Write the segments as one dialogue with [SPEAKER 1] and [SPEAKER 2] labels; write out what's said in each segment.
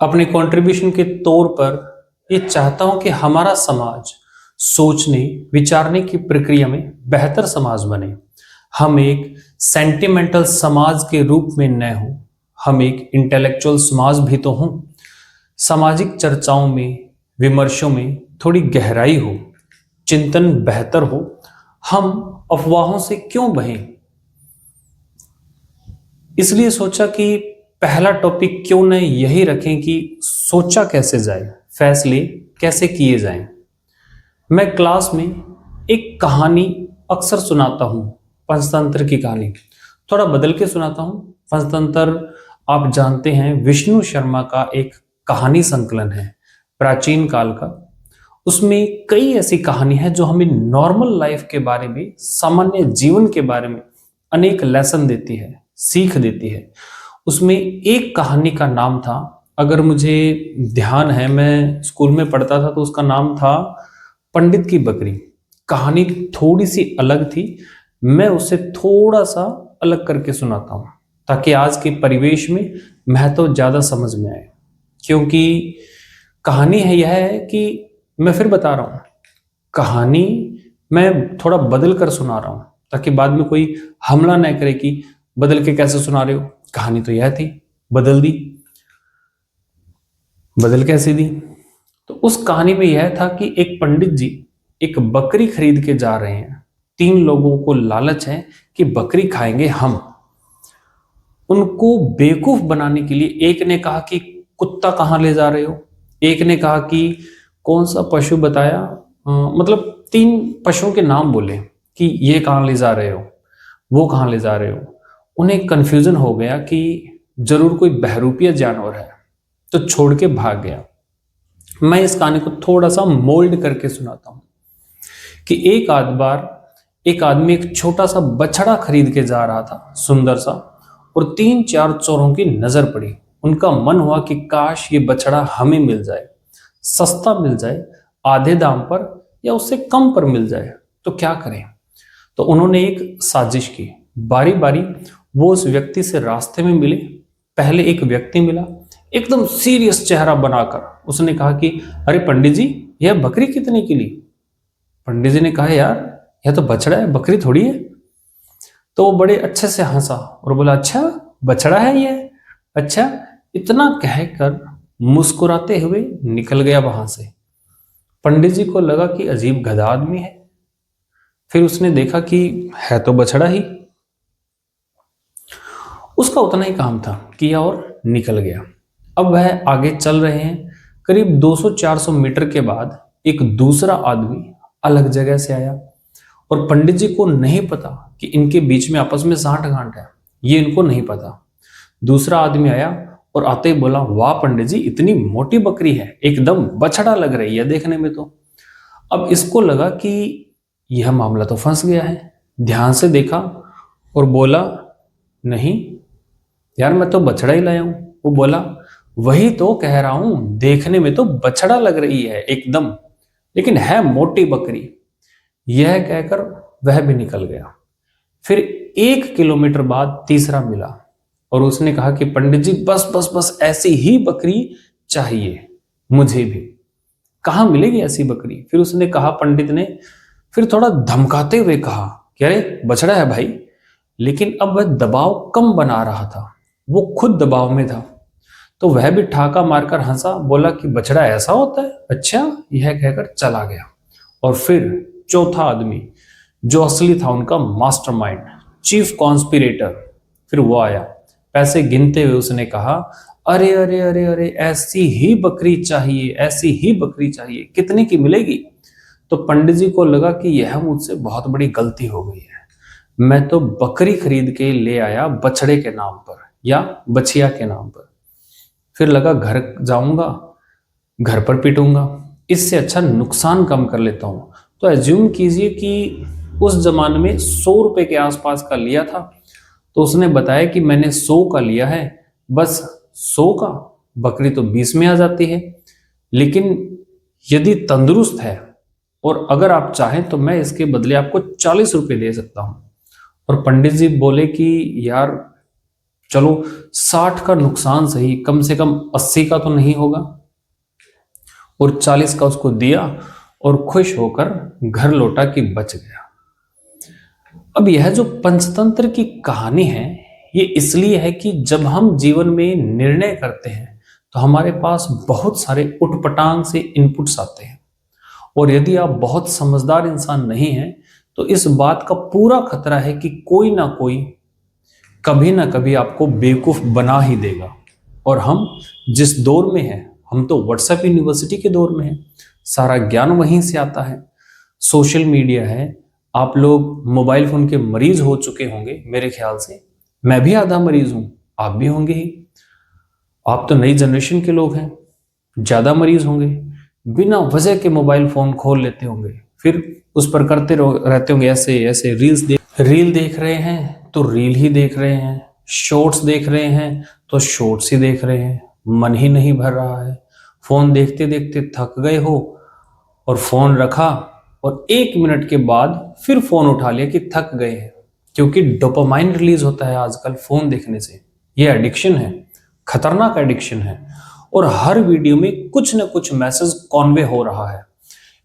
[SPEAKER 1] अपने कंट्रीब्यूशन के तौर पर ये चाहता हूं कि हमारा समाज सोचने विचारने की प्रक्रिया में बेहतर समाज बने। हम एक सेंटिमेंटल समाज के रूप में न हो, हम एक इंटेलेक्चुअल समाज भी तो हों। सामाजिक चर्चाओं में विमर्शों में थोड़ी गहराई हो, चिंतन बेहतर हो। हम अफवाहों से क्यों बहें। इसलिए सोचा कि पहला टॉपिक क्यों न यही रखें कि सोचा कैसे जाए, फैसले कैसे किए जाएं। मैं क्लास में एक कहानी अक्सर सुनाता हूं, पंचतंत्र की कहानी। थोड़ा बदल के सुनाता हूं। पंचतंत्र आप जानते हैं विष्णु शर्मा का एक कहानी संकलन है, प्राचीन काल का। उसमें कई ऐसी कहानी है जो हमें नॉर्मल लाइफ के बारे में, सामान्य जीवन के बारे में अनेक लेसन देती है, सीख देती है। उसमें एक कहानी का नाम था, अगर मुझे ध्यान है, मैं स्कूल में पढ़ता था, तो उसका नाम था पंडित की बकरी। कहानी थोड़ी सी अलग थी, मैं उसे थोड़ा सा अलग करके सुनाता हूं ताकि आज के परिवेश में महत्व ज्यादा समझ में आए। क्योंकि कहानी है यह है कि मैं फिर बता रहा हूं, कहानी मैं थोड़ा बदल कर सुना रहा हूं ताकि बाद में कोई हमला न करे कि बदल के कैसे सुना रहे हो। कहानी तो यह थी, बदल दी। बदल कैसे दी? तो उस कहानी में यह था कि एक पंडित जी एक बकरी खरीद के जा रहे हैं। 3 लोगों को लालच है कि बकरी खाएंगे हम। उनको बेवकूफ बनाने के लिए एक ने कहा कि कुत्ता कहाँ ले जा रहे हो, एक ने कहा कि कौन सा पशु बताया, मतलब 3 पशुओं के नाम बोले कि ये कहाँ ले जा रहे हो, वो कहाँ ले जा रहे हो। उन्हें कंफ्यूजन हो गया कि जरूर कोई बहरूपिया जानवर है, तो छोड़ के भाग गया। मैं इस कहानी को थोड़ा सा मोल्ड करके सुनाता हूं कि एक आदमी एक छोटा सा बछड़ा खरीद के जा रहा था, सुंदर सा, और 3-4 चोरों की नजर पड़ी। उनका मन हुआ कि काश ये बछड़ा हमें मिल जाए, सस्ता मिल जाए, आधे दाम पर या उससे कम पर मिल जाए, तो क्या करें। तो उन्होंने एक साजिश की। बारी बारी वो उस व्यक्ति से रास्ते में मिले। पहले एक व्यक्ति मिला, एकदम सीरियस चेहरा बनाकर उसने कहा कि अरे पंडित जी, यह बकरी कितने की ली। पंडित जी ने कहा यार, यह तो बछड़ा है, बकरी थोड़ी है। तो वो बड़े अच्छे से हंसा और बोला अच्छा बछड़ा है ये, अच्छा। इतना कहकर मुस्कुराते हुए निकल गया वहां से। पंडित जी को लगा कि अजीब गधा आदमी है। फिर उसने देखा कि है तो बछड़ा ही। उसका उतना ही काम था, किया और निकल गया। अब वह आगे चल रहे हैं। करीब 200-400 मीटर के बाद एक दूसरा आदमी अलग जगह से आया और पंडित जी को नहीं पता कि इनके बीच में आपस में सांठ गांठ है, ये इनको नहीं पता। दूसरा आदमी आया और आते ही बोला वाह पंडित जी, इतनी मोटी बकरी है, एकदम बछड़ा लग रही है देखने में तो। अब इसको लगा कि यह मामला तो फंस गया है। ध्यान से देखा और बोला नहीं यार, मैं तो बछड़ा ही लाया हूं। वो बोला वही तो कह रहा हूं, देखने में तो बछड़ा लग रही है एकदम, लेकिन है मोटी बकरी। यह कहकर वह भी निकल गया। फिर 1 किलोमीटर बाद तीसरा मिला और उसने कहा कि पंडित जी बस बस बस ऐसी ही बकरी चाहिए मुझे भी। कहाँ मिलेगी ऐसी बकरी? फिर उसने कहा, पंडित ने फिर थोड़ा धमकाते हुए कहा कि अरे बछड़ा है भाई। लेकिन अब वह दबाव कम बना रहा था, वो खुद दबाव में था। तो वह भी ठाका मारकर हंसा, बोला कि बछड़ा ऐसा होता है, अच्छा, यह कहकर चला गया। और फिर चौथा आदमी जो असली था, उनका मास्टरमाइंड, चीफ कॉन्स्पिरेटर, फिर वो आया। पैसे गिनते हुए उसने कहा अरे अरे अरे अरे, ऐसी ही बकरी चाहिए, ऐसी ही बकरी चाहिए, कितने की मिलेगी? तो पंडित जी को लगा कि यह मुझसे बहुत बड़ी गलती हो गई है। मैं तो बकरी खरीद के ले आया बछड़े के नाम पर या बछिया के नाम पर। फिर लगा घर जाऊंगा, घर पर पीटूंगा, इससे अच्छा नुकसान कम कर लेता हूं। तो एज्यूम कीजिए कि उस जमाने में 100 रुपए के आसपास का लिया था। तो उसने बताया कि मैंने 100 का लिया है, बस 100 का, बकरी तो 20 में आ जाती है। लेकिन यदि तंदुरुस्त है और अगर आप चाहें तो मैं इसके बदले आपको 40 रुपए दे सकता हूं। और पंडित जी बोले कि यार चलो 60 का नुकसान सही, कम से कम 80 का तो नहीं होगा। और 40 का उसको दिया और खुश होकर घर लौटा कि बच गया। अब यह जो पंचतंत्र की कहानी है, ये इसलिए है कि जब हम जीवन में निर्णय करते हैं तो हमारे पास बहुत सारे उटपटांग से इनपुट्स आते हैं, और यदि आप बहुत समझदार इंसान नहीं हैं तो इस बात का पूरा खतरा है कि कोई ना कोई कभी ना कभी आपको बेवकूफ बना ही देगा। और हम जिस दौर में हैं, हम तो व्हाट्सएप यूनिवर्सिटी के दौर में हैं, सारा ज्ञान वहीं से आता है, सोशल मीडिया है। आप लोग मोबाइल फोन के मरीज हो चुके होंगे मेरे ख्याल से, मैं भी आधा मरीज हूं, आप भी होंगे ही। आप तो नई जनरेशन के लोग हैं, ज्यादा मरीज होंगे, बिना वजह के मोबाइल फोन खोल लेते होंगे, फिर उस पर करते रहते होंगे ऐसे ऐसे रील देख रहे हैं तो रील ही देख रहे हैं, शॉर्ट्स देख रहे हैं तो शॉर्ट्स ही देख रहे हैं, मन ही नहीं भर रहा है। फोन देखते देखते थक गए हो और फोन रखा और 1 मिनट के बाद फिर फोन उठा लिया कि थक गए हैं, क्योंकि डोपामाइन रिलीज होता है आजकल फोन देखने से। यह एडिक्शन है, खतरनाक एडिक्शन है। और हर वीडियो में कुछ ना कुछ मैसेज कॉन्वे हो रहा है।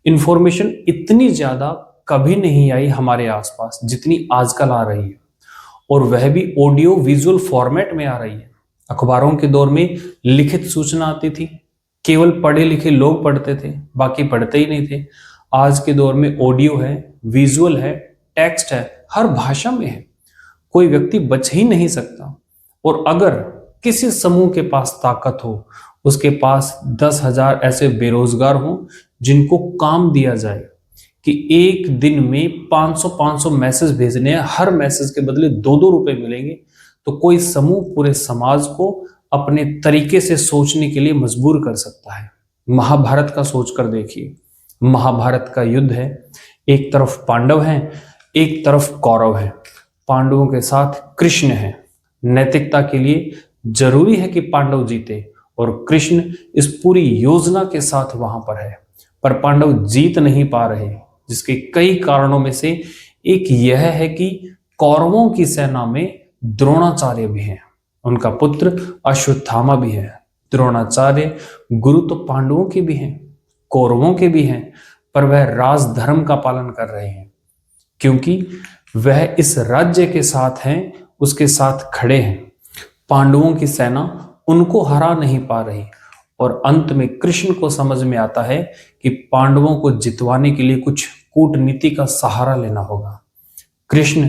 [SPEAKER 1] इंफॉर्मेशन इतनी ज्यादा कभी नहीं आई हमारे आसपास जितनी आजकल आ रही है, और वह भी ऑडियो विजुअल फॉर्मेट में आ रही है। अखबारों के दौर में लिखित सूचना आती थी, केवल पढ़े लिखे लोग पढ़ते थे, बाकी पढ़ते ही नहीं थे। आज के दौर में ऑडियो है, विजुअल है, टेक्स्ट है, हर भाषा में है, कोई व्यक्ति बच ही नहीं सकता। और अगर किसी समूह के पास ताकत हो, उसके पास 10,000 ऐसे बेरोजगार हों जिनको काम दिया जाए कि एक दिन में 500 मैसेज भेजने हैं, हर मैसेज के बदले 2-2 रुपए मिलेंगे, तो कोई समूह पूरे समाज को अपने तरीके से सोचने के लिए मजबूर कर सकता है। महाभारत का सोच कर देखिए, महाभारत का युद्ध है, एक तरफ पांडव हैं, एक तरफ कौरव हैं। पांडवों के साथ कृष्ण है। नैतिकता के लिए जरूरी है कि पांडव जीते, और कृष्ण इस पूरी योजना के साथ वहां पर है, पर पांडव जीत नहीं पा रहे, जिसके कई कारणों में से एक यह है कि कौरवों की सेना में द्रोणाचार्य भी हैं, उनका पुत्र अश्वत्थामा भी है। द्रोणाचार्य गुरु तो पांडवों के भी हैं, कौरवों के भी हैं, पर वह राजधर्म का पालन कर रहे हैं, क्योंकि वह इस राज्य के साथ हैं, उसके साथ खड़े हैं। पांडवों की सेना उनको हरा नहीं पा रही, और अंत में कृष्ण को समझ में आता है कि पांडवों को जितवाने के लिए कुछ कूटनीति का सहारा लेना होगा। कृष्ण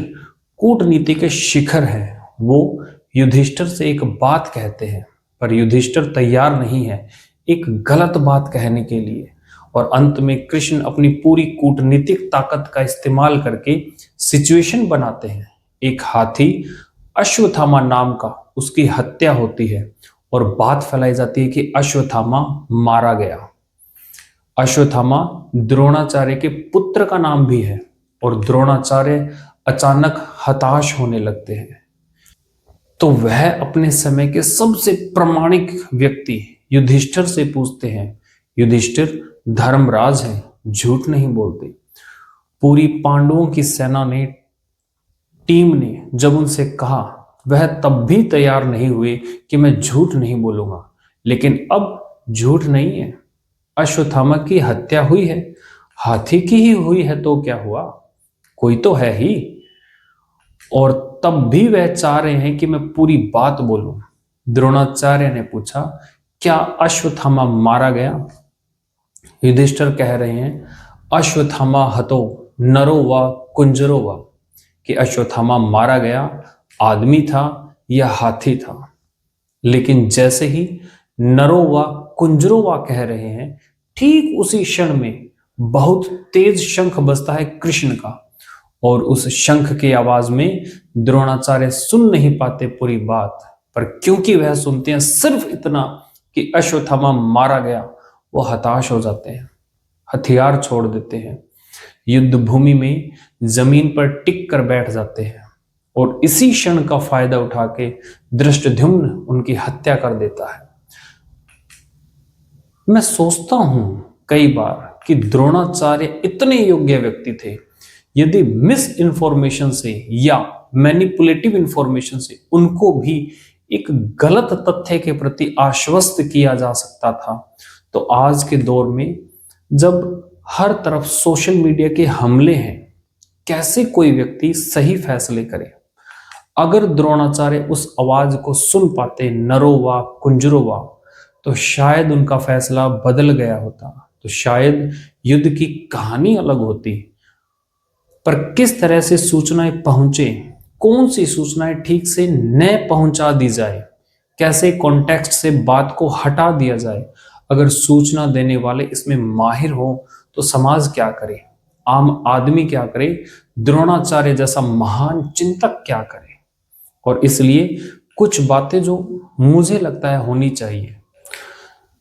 [SPEAKER 1] कूटनीति के शिखर हैं। वो युधिष्ठिर से एक बात कहते हैं, पर युधिष्ठिर तैयार नहीं है एक गलत बात कहने के लिए, और अंत में कृष्ण अपनी पूरी कूटनीतिक ताकत का इस्तेमाल करके सिचुएशन बनाते हैं। एक हाथी अश्वत्थामा नाम का, उसकी हत्या होती है और बात फैलाई जाती है कि अश्वत्थामा मारा गया। अश्वत्थामा द्रोणाचार्य के पुत्र का नाम भी है, और द्रोणाचार्य अचानक हताश होने लगते हैं। तो वह अपने समय के सबसे प्रामाणिक व्यक्ति युधिष्ठिर से पूछते हैं। युधिष्ठिर धर्मराज हैं, झूठ नहीं बोलते। पूरी पांडवों की सेना ने, टीम ने जब उनसे कहा, वह तब भी तैयार नहीं हुए कि मैं झूठ नहीं बोलूंगा। लेकिन अब झूठ नहीं है, अश्वत्थामा की हत्या हुई है, हाथी की ही हुई है तो क्या हुआ, कोई तो है ही। और तब भी वह चाह रहे हैं कि मैं पूरी बात बोलूं। द्रोणाचार्य ने पूछा, क्या अश्वत्थामा मारा गया? युधिष्ठिर कह रहे हैं, अश्वत्थामा हतो नरो व कुंजरो व, कि अश्वत्थामा मारा गया, आदमी था या हाथी था। लेकिन जैसे ही नरो व कुंजरो व कह रहे हैं, ठीक उसी क्षण में बहुत तेज शंख बजता है कृष्ण का, और उस शंख की आवाज में द्रोणाचार्य सुन नहीं पाते पूरी बात, पर क्योंकि वह सुनते हैं सिर्फ इतना कि अश्वत्थामा मारा गया, वो हताश हो जाते हैं, हथियार छोड़ देते हैं, युद्ध भूमि में जमीन पर टिक कर बैठ जाते हैं, और इसी क्षण का फायदा उठा के धृष्टद्युम्न उनकी हत्या कर देता है। मैं सोचता हूं कई बार कि द्रोणाचार्य इतने योग्य व्यक्ति थे, यदि मिस इंफॉर्मेशन से या मैनिपुलेटिव इंफॉर्मेशन से उनको भी एक गलत तथ्य के प्रति आश्वस्त किया जा सकता था, तो आज के दौर में जब हर तरफ सोशल मीडिया के हमले हैं, कैसे कोई व्यक्ति सही फैसले करे। अगर द्रोणाचार्य उस आवाज को सुन पाते, नरो वा कुंजरो वा, तो शायद उनका फैसला बदल गया होता, तो शायद युद्ध की कहानी अलग होती। पर किस तरह से सूचनाएं पहुंचे, कौन सी सूचनाएं ठीक से न पहुंचा दी जाए, कैसे कॉन्टेक्स्ट से बात को हटा दिया जाए, अगर सूचना देने वाले इसमें माहिर हो तो समाज क्या करे, आम आदमी क्या करे, द्रोणाचार्य जैसा महान चिंतक क्या करे। और इसलिए कुछ बातें जो मुझे लगता है होनी चाहिए।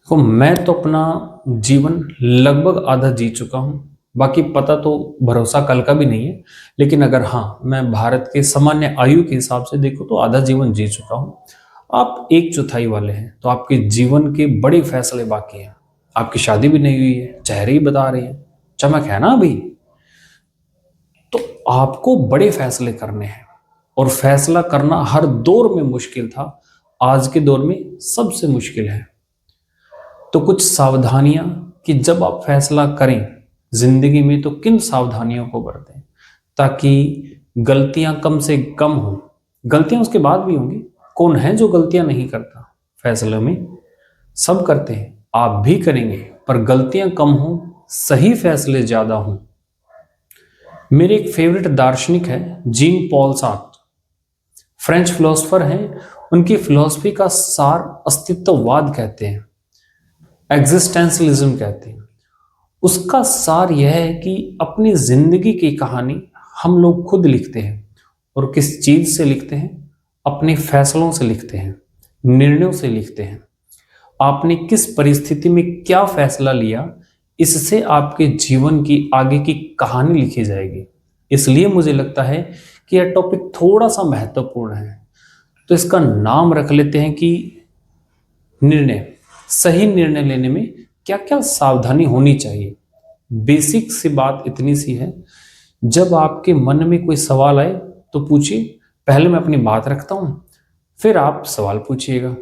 [SPEAKER 1] तो मैं तो अपना जीवन लगभग आधा जी चुका हूं, बाकी पता तो भरोसा कल का भी नहीं है, लेकिन अगर हाँ मैं भारत के सामान्य आयु के हिसाब से देखूं तो आधा जीवन जी चुका हूं। आप 1/4 वाले हैं, तो आपके जीवन के बड़े फैसले बाकी हैं। आपकी शादी भी नहीं हुई है, चेहरे ही बता रहे हैं, चमक है ना अभी। तो आपको बड़े फैसले करने हैं, और फैसला करना हर दौर में मुश्किल था, आज के दौर में सबसे मुश्किल है। तो कुछ सावधानियां कि जब आप फैसला करें जिंदगी में तो किन सावधानियों को बरतें, ताकि गलतियां कम से कम हो। गलतियां उसके बाद भी होंगी, कौन है जो गलतियां नहीं करता, फैसले में सब करते हैं, आप भी करेंगे, पर गलतियां कम हो, सही फैसले ज्यादा हों। मेरे एक फेवरेट दार्शनिक है Jean Paul Sartre, French philosopher हैं। उनकी फिलॉसफी का सार अस्तित्ववाद कहते हैं, एग्जिस्टेंशलिज्म कहते हैं। उसका सार यह है कि अपनी जिंदगी की कहानी हम लोग खुद लिखते हैं, और किस चीज से लिखते हैं, अपने फैसलों से लिखते हैं, निर्णयों से लिखते हैं। आपने किस परिस्थिति में क्या फैसला लिया, इससे आपके जीवन की आगे की कहानी लिखी जाएगी। इसलिए मुझे लगता है कि यह टॉपिक थोड़ा सा महत्वपूर्ण है, तो इसका नाम रख लेते हैं कि निर्णय। सही निर्णय लेने में क्या क्या सावधानी होनी चाहिए। बेसिक सी बात इतनी सी है, जब आपके मन में कोई सवाल आए तो पूछिए। पहले मैं अपनी बात रखता हूं, फिर आप सवाल पूछिएगा।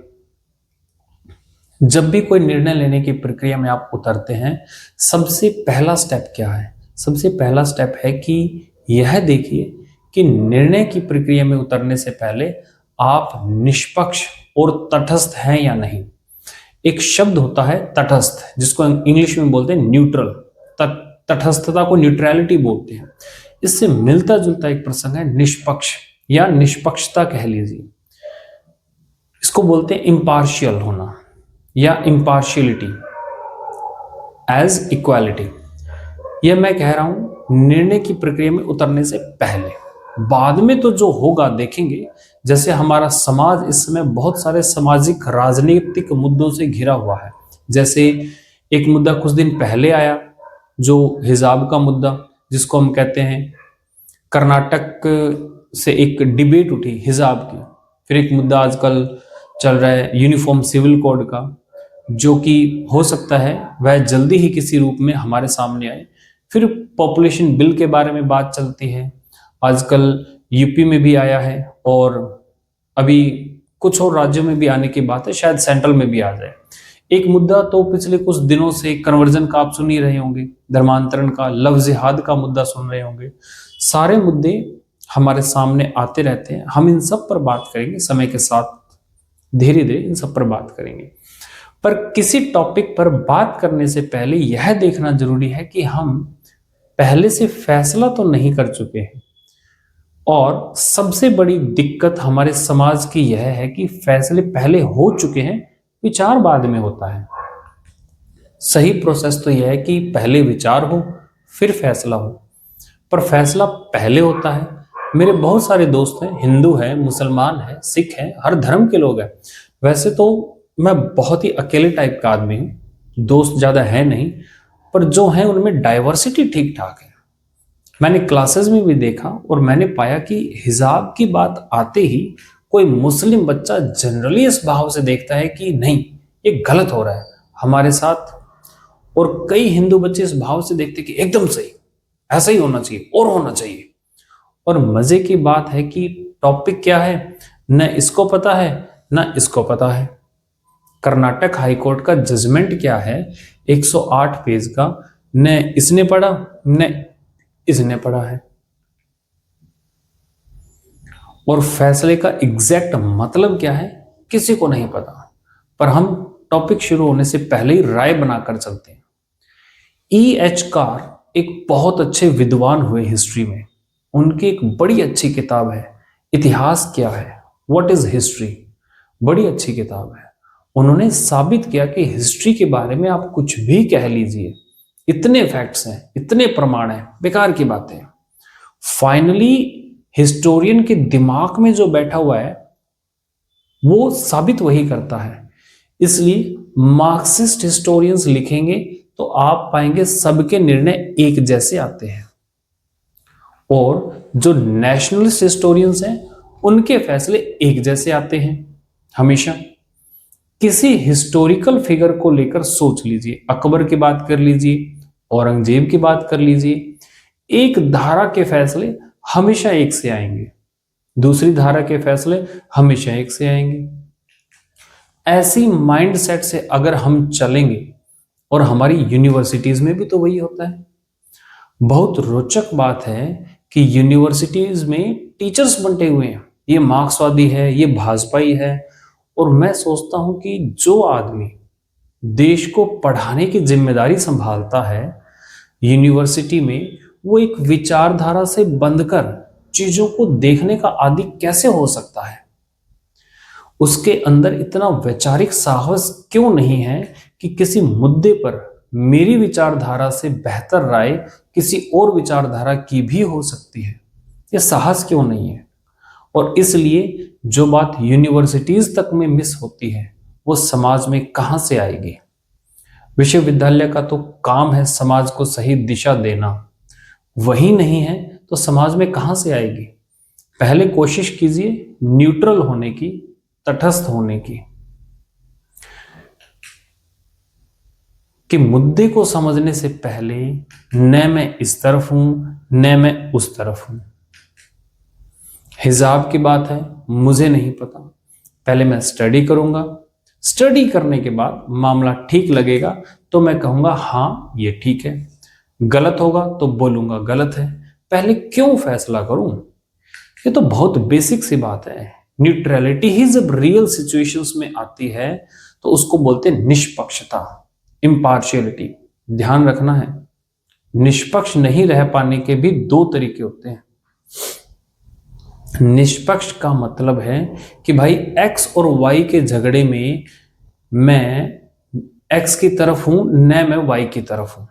[SPEAKER 1] जब भी कोई निर्णय लेने की प्रक्रिया में आप उतरते हैं, सबसे पहला स्टेप क्या है? सबसे पहला स्टेप है कि यह देखिए कि निर्णय की प्रक्रिया में उतरने से पहले आप निष्पक्ष और तटस्थ हैं या नहीं। एक शब्द होता है तटस्थ, जिसको इंग्लिश में बोलते हैं न्यूट्रल। तटस्थता को न्यूट्रलिटी बोलते हैं। इससे मिलता जुलता एक प्रसंग है निष्पक्ष, या निष्पक्षता कह लीजिए। इसको बोलते हैं इम्पार्शियल होना, या इम्पार्शियलिटी एज इक्वालिटी। यह मैं कह रहा हूं निर्णय की प्रक्रिया में उतरने से पहले। बाद में तो जो होगा देखेंगे। जैसे हमारा समाज इस समय बहुत सारे सामाजिक राजनीतिक मुद्दों से घिरा हुआ है। जैसे एक मुद्दा कुछ दिन पहले आया, जो हिजाब का मुद्दा, जिसको हम कहते हैं, कर्नाटक से एक डिबेट उठी हिजाब की। फिर एक मुद्दा आजकल चल रहा है यूनिफॉर्म सिविल कोड का, जो कि हो सकता है वह जल्दी ही किसी रूप में हमारे सामने आए। फिर पॉपुलेशन बिल के बारे में बात चलती है, आजकल यूपी में भी आया है, और अभी कुछ और राज्यों में भी आने की बात है, शायद सेंट्रल में भी आ जाए। एक मुद्दा तो पिछले कुछ दिनों से कन्वर्जन का आप सुन ही रहे होंगे, धर्मांतरण का, लव जिहाद का मुद्दा सुन रहे होंगे। सारे मुद्दे हमारे सामने आते रहते हैं। हम इन सब पर बात करेंगे समय के साथ, धीरे धीरे इन सब पर बात करेंगे। पर किसी टॉपिक पर बात करने से पहले यह देखना जरूरी है कि हम पहले से फैसला तो नहीं कर चुके हैं। और सबसे बड़ी दिक्कत हमारे समाज की यह है कि फैसले पहले हो चुके हैं, विचार बाद में होता है। सही प्रोसेस तो यह है कि पहले विचार हो, फिर फैसला हो, पर फैसला पहले होता है। मेरे बहुत सारे दोस्त हैं, हिंदू हैं, मुसलमान हैं, सिख हैं, हर धर्म के लोग हैं। वैसे तो मैं बहुत ही अकेले टाइप का आदमी हूँ, दोस्त ज़्यादा है नहीं, पर जो हैं उनमें डाइवर्सिटी ठीक ठाक है। मैंने क्लासेस में भी देखा और मैंने पाया कि हिजाब की बात आते ही कोई मुस्लिम बच्चा जनरली इस भाव से देखता है कि नहीं, ये गलत हो रहा है हमारे साथ, और कई हिंदू बच्चे इस भाव से देखते कि एकदम सही, ऐसा ही होना चाहिए और होना चाहिए। और मजे की बात है कि टॉपिक क्या है, न इसको पता है ना इसको पता है। कर्नाटक हाईकोर्ट का जजमेंट क्या है 108 पेज का, न इसने पढ़ा न इसने पढ़ा है। और फैसले का एग्जैक्ट मतलब क्या है किसी को नहीं पता। पर हम टॉपिक शुरू होने से पहले ही राय बनाकर चलते हैं। E.H. कार एक बहुत अच्छे विद्वान हुए हिस्ट्री में। उनकी एक बड़ी अच्छी किताब है इतिहास क्या है, व्हाट इज हिस्ट्री। बड़ी अच्छी किताब है। उन्होंने साबित किया कि हिस्ट्री के बारे में आप कुछ भी कह लीजिए, इतने फैक्ट्स हैं, इतने प्रमाण हैं, बेकार की बातें। फाइनली हिस्टोरियन के दिमाग में जो बैठा हुआ है वो साबित वही करता है। इसलिए मार्क्सिस्ट हिस्टोरियंस लिखेंगे तो आप पाएंगे सबके निर्णय एक जैसे आते हैं, और जो नेशनलिस्ट हिस्टोरियंस हैं उनके फैसले एक जैसे आते हैं हमेशा। किसी हिस्टोरिकल फिगर को लेकर सोच लीजिए, अकबर की बात कर लीजिए, औरंगजेब की बात कर लीजिए, एक धारा के फैसले हमेशा एक से आएंगे, दूसरी धारा के फैसले हमेशा एक से आएंगे। ऐसी माइंडसेट से अगर हम चलेंगे, और हमारी यूनिवर्सिटीज में भी तो वही होता है। बहुत रोचक बात है कि यूनिवर्सिटीज में टीचर्स बंटे हुए हैं, ये मार्क्सवादी है, ये भाजपाई है। और मैं सोचता हूं कि जो आदमी देश को पढ़ाने की जिम्मेदारी संभालता है यूनिवर्सिटी में, वो एक विचारधारा से बंधकर चीजों को देखने का आदी कैसे हो सकता है? उसके अंदर इतना वैचारिक साहस क्यों नहीं है कि किसी मुद्दे पर मेरी विचारधारा से बेहतर राय किसी और विचारधारा की भी हो सकती है? यह साहस क्यों नहीं है? और इसलिए जो बात यूनिवर्सिटीज तक में मिस होती है वो समाज में कहां से आएगी? विश्वविद्यालय का तो काम है समाज को सही दिशा देना, वही नहीं है तो समाज में कहां से आएगी? पहले कोशिश कीजिए न्यूट्रल होने की, तटस्थ होने की, कि मुद्दे को समझने से पहले न मैं इस तरफ हूं न मैं उस तरफ हूं। हिजाब की बात है, मुझे नहीं पता, पहले मैं स्टडी करूंगा, स्टडी करने के बाद मामला ठीक लगेगा तो मैं कहूंगा हाँ ये ठीक है, गलत होगा तो बोलूंगा गलत है। पहले क्यों फैसला करूं? ये तो बहुत बेसिक सी बात है। न्यूट्रलिटी ही जब रियल सिचुएशंस में आती है तो उसको बोलते हैं निष्पक्षता, इम्पार्शियलिटी। ध्यान रखना है, निष्पक्ष नहीं रह पाने के भी दो तरीके होते हैं। निष्पक्ष का मतलब है कि भाई एक्स और वाई के झगड़े में मैं एक्स की तरफ हूं न मैं वाई की तरफ हूं।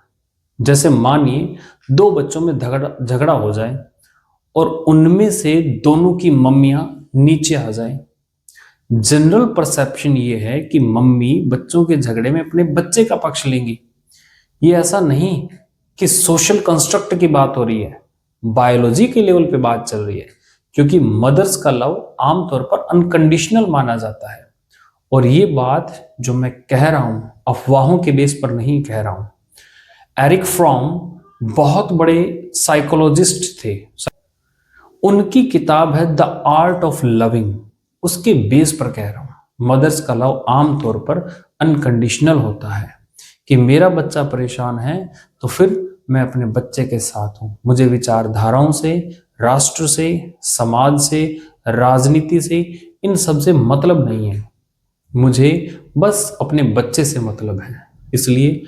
[SPEAKER 1] जैसे मानिए दो बच्चों में झगड़ा हो जाए और उनमें से दोनों की मम्मियां नीचे आ जाए। जनरल परसेप्शन ये है कि मम्मी बच्चों के झगड़े में अपने बच्चे का पक्ष लेंगी। ये ऐसा नहीं कि सोशल कंस्ट्रक्ट की बात हो रही है, बायोलॉजी के लेवल पे बात चल रही है, क्योंकि मदर्स का लव आमतौर पर अनकंडीशनल माना जाता है। और ये बात जो मैं कह रहा हूं अफवाहों के बेस पर नहीं कह रहा हूं। एरिक फ्रॉम बहुत बड़े साइकोलॉजिस्ट थे, उनकी किताब है द आर्ट ऑफ लविंग, उसके बेस पर कह रहा हूं। मदर्स का लव आमतौर पर अनकंडीशनल होता है कि मेरा बच्चा परेशान है तो फिर मैं अपने बच्चे के साथ हूं। मुझे विचारधाराओं से, राष्ट्र से, समाज से, राजनीति से, इन सब से मतलब नहीं है, मुझे बस अपने बच्चे से मतलब है। इसलिए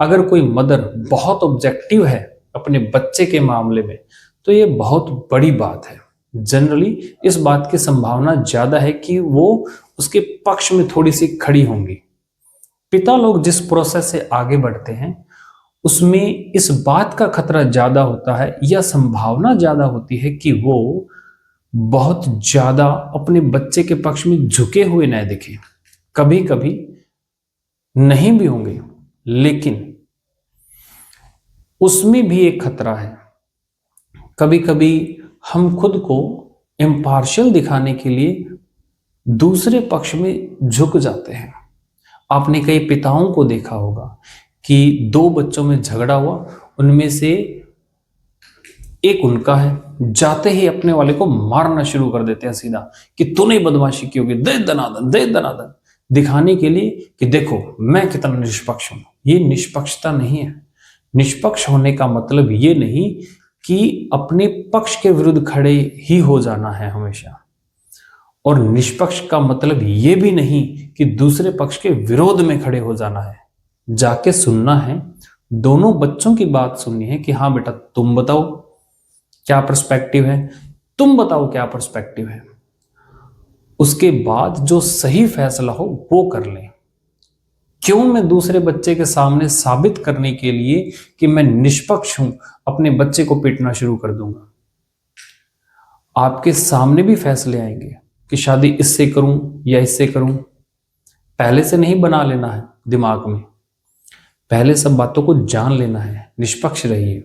[SPEAKER 1] अगर कोई मदर बहुत ऑब्जेक्टिव है अपने बच्चे के मामले में तो ये बहुत बड़ी बात है। जनरली इस बात की संभावना ज्यादा है कि वो उसके पक्ष में थोड़ी सी खड़ी होंगी। पिता लोग जिस प्रोसेस से आगे बढ़ते हैं उसमें इस बात का खतरा ज्यादा होता है या संभावना ज्यादा होती है कि वो बहुत ज्यादा अपने बच्चे के पक्ष में झुके हुए न दिखे। कभी कभी नहीं भी होंगे, लेकिन उसमें भी एक खतरा है। कभी कभी हम खुद को इम्पार्शियल दिखाने के लिए दूसरे पक्ष में झुक जाते हैं। आपने कई पिताओं को देखा होगा कि दो बच्चों में झगड़ा हुआ, उनमें से एक उनका है जाते ही अपने वाले को मारना शुरू कर देते हैं सीधा कि तूने बदमाशी की होगी, दे दनादन दे दनादन, दिखाने के लिए कि देखो मैं कितना निष्पक्ष हूं। ये निष्पक्षता नहीं है। निष्पक्ष होने का मतलब ये नहीं कि अपने पक्ष के विरुद्ध खड़े ही हो जाना है हमेशा, और निष्पक्ष का मतलब ये भी नहीं कि दूसरे पक्ष के विरोध में खड़े हो जाना है। जाके सुनना है, दोनों बच्चों की बात सुननी है कि हाँ बेटा तुम बताओ क्या पर्सपेक्टिव है, तुम बताओ क्या पर्सपेक्टिव है। उसके बाद जो सही फैसला हो वो कर लें। क्यों मैं दूसरे बच्चे के सामने साबित करने के लिए कि मैं निष्पक्ष हूं अपने बच्चे को पीटना शुरू कर दूंगा। आपके सामने भी फैसले आएंगे कि शादी इससे करूं या इससे करूं। पहले से नहीं बना लेना है दिमाग में, पहले सब बातों को जान लेना है। निष्पक्ष रहिए,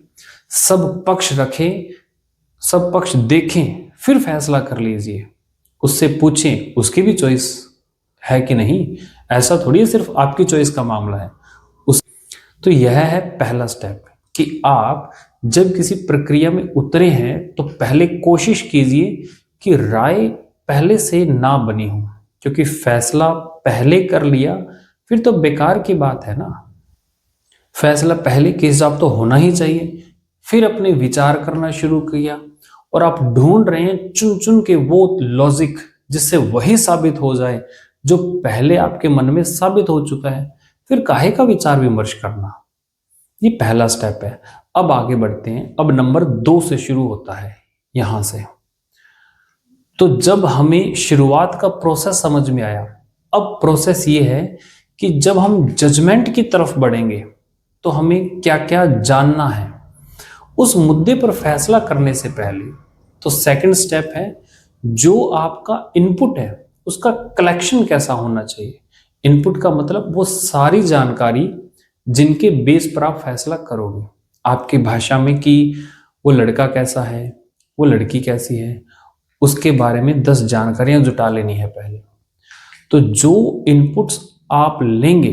[SPEAKER 1] सब पक्ष रखें, सब पक्ष देखें, फिर फैसला कर लीजिए। उससे पूछें उसकी भी चॉइस है कि नहीं। ऐसा थोड़ी सिर्फ आपकी चॉइस का मामला है उस। तो यह है पहला स्टेप कि आप जब किसी प्रक्रिया में उतरे हैं तो पहले कोशिश कीजिए कि राय पहले से ना बनी हो, क्योंकि फैसला पहले कर लिया फिर तो बेकार की बात है ना। फैसला पहले के हिसाब तो होना ही चाहिए। फिर अपने विचार करना शुरू किया और आप ढूंढ रहे हैं चुन चुन के वो लॉजिक जिससे वही साबित हो जाए जो पहले आपके मन में साबित हो चुका है। फिर काहे का विचार विमर्श करना। ये पहला स्टेप है। अब आगे बढ़ते हैं। अब नंबर 2 से शुरू होता है यहां से। तो जब हमें शुरुआत का प्रोसेस समझ में आया, अब प्रोसेस ये है कि जब हम जजमेंट की तरफ बढ़ेंगे तो हमें क्या क्या जानना है उस मुद्दे पर फैसला करने से पहले। तो सेकंड स्टेप है जो आपका इनपुट है उसका कलेक्शन कैसा होना चाहिए। इनपुट का मतलब वो सारी जानकारी जिनके बेस पर आप फैसला करोगे। आपकी भाषा में कि वो लड़का कैसा है, वो लड़की कैसी है, उसके बारे में 10 जानकारियां जुटा लेनी है पहले। तो जो इनपुट्स आप लेंगे,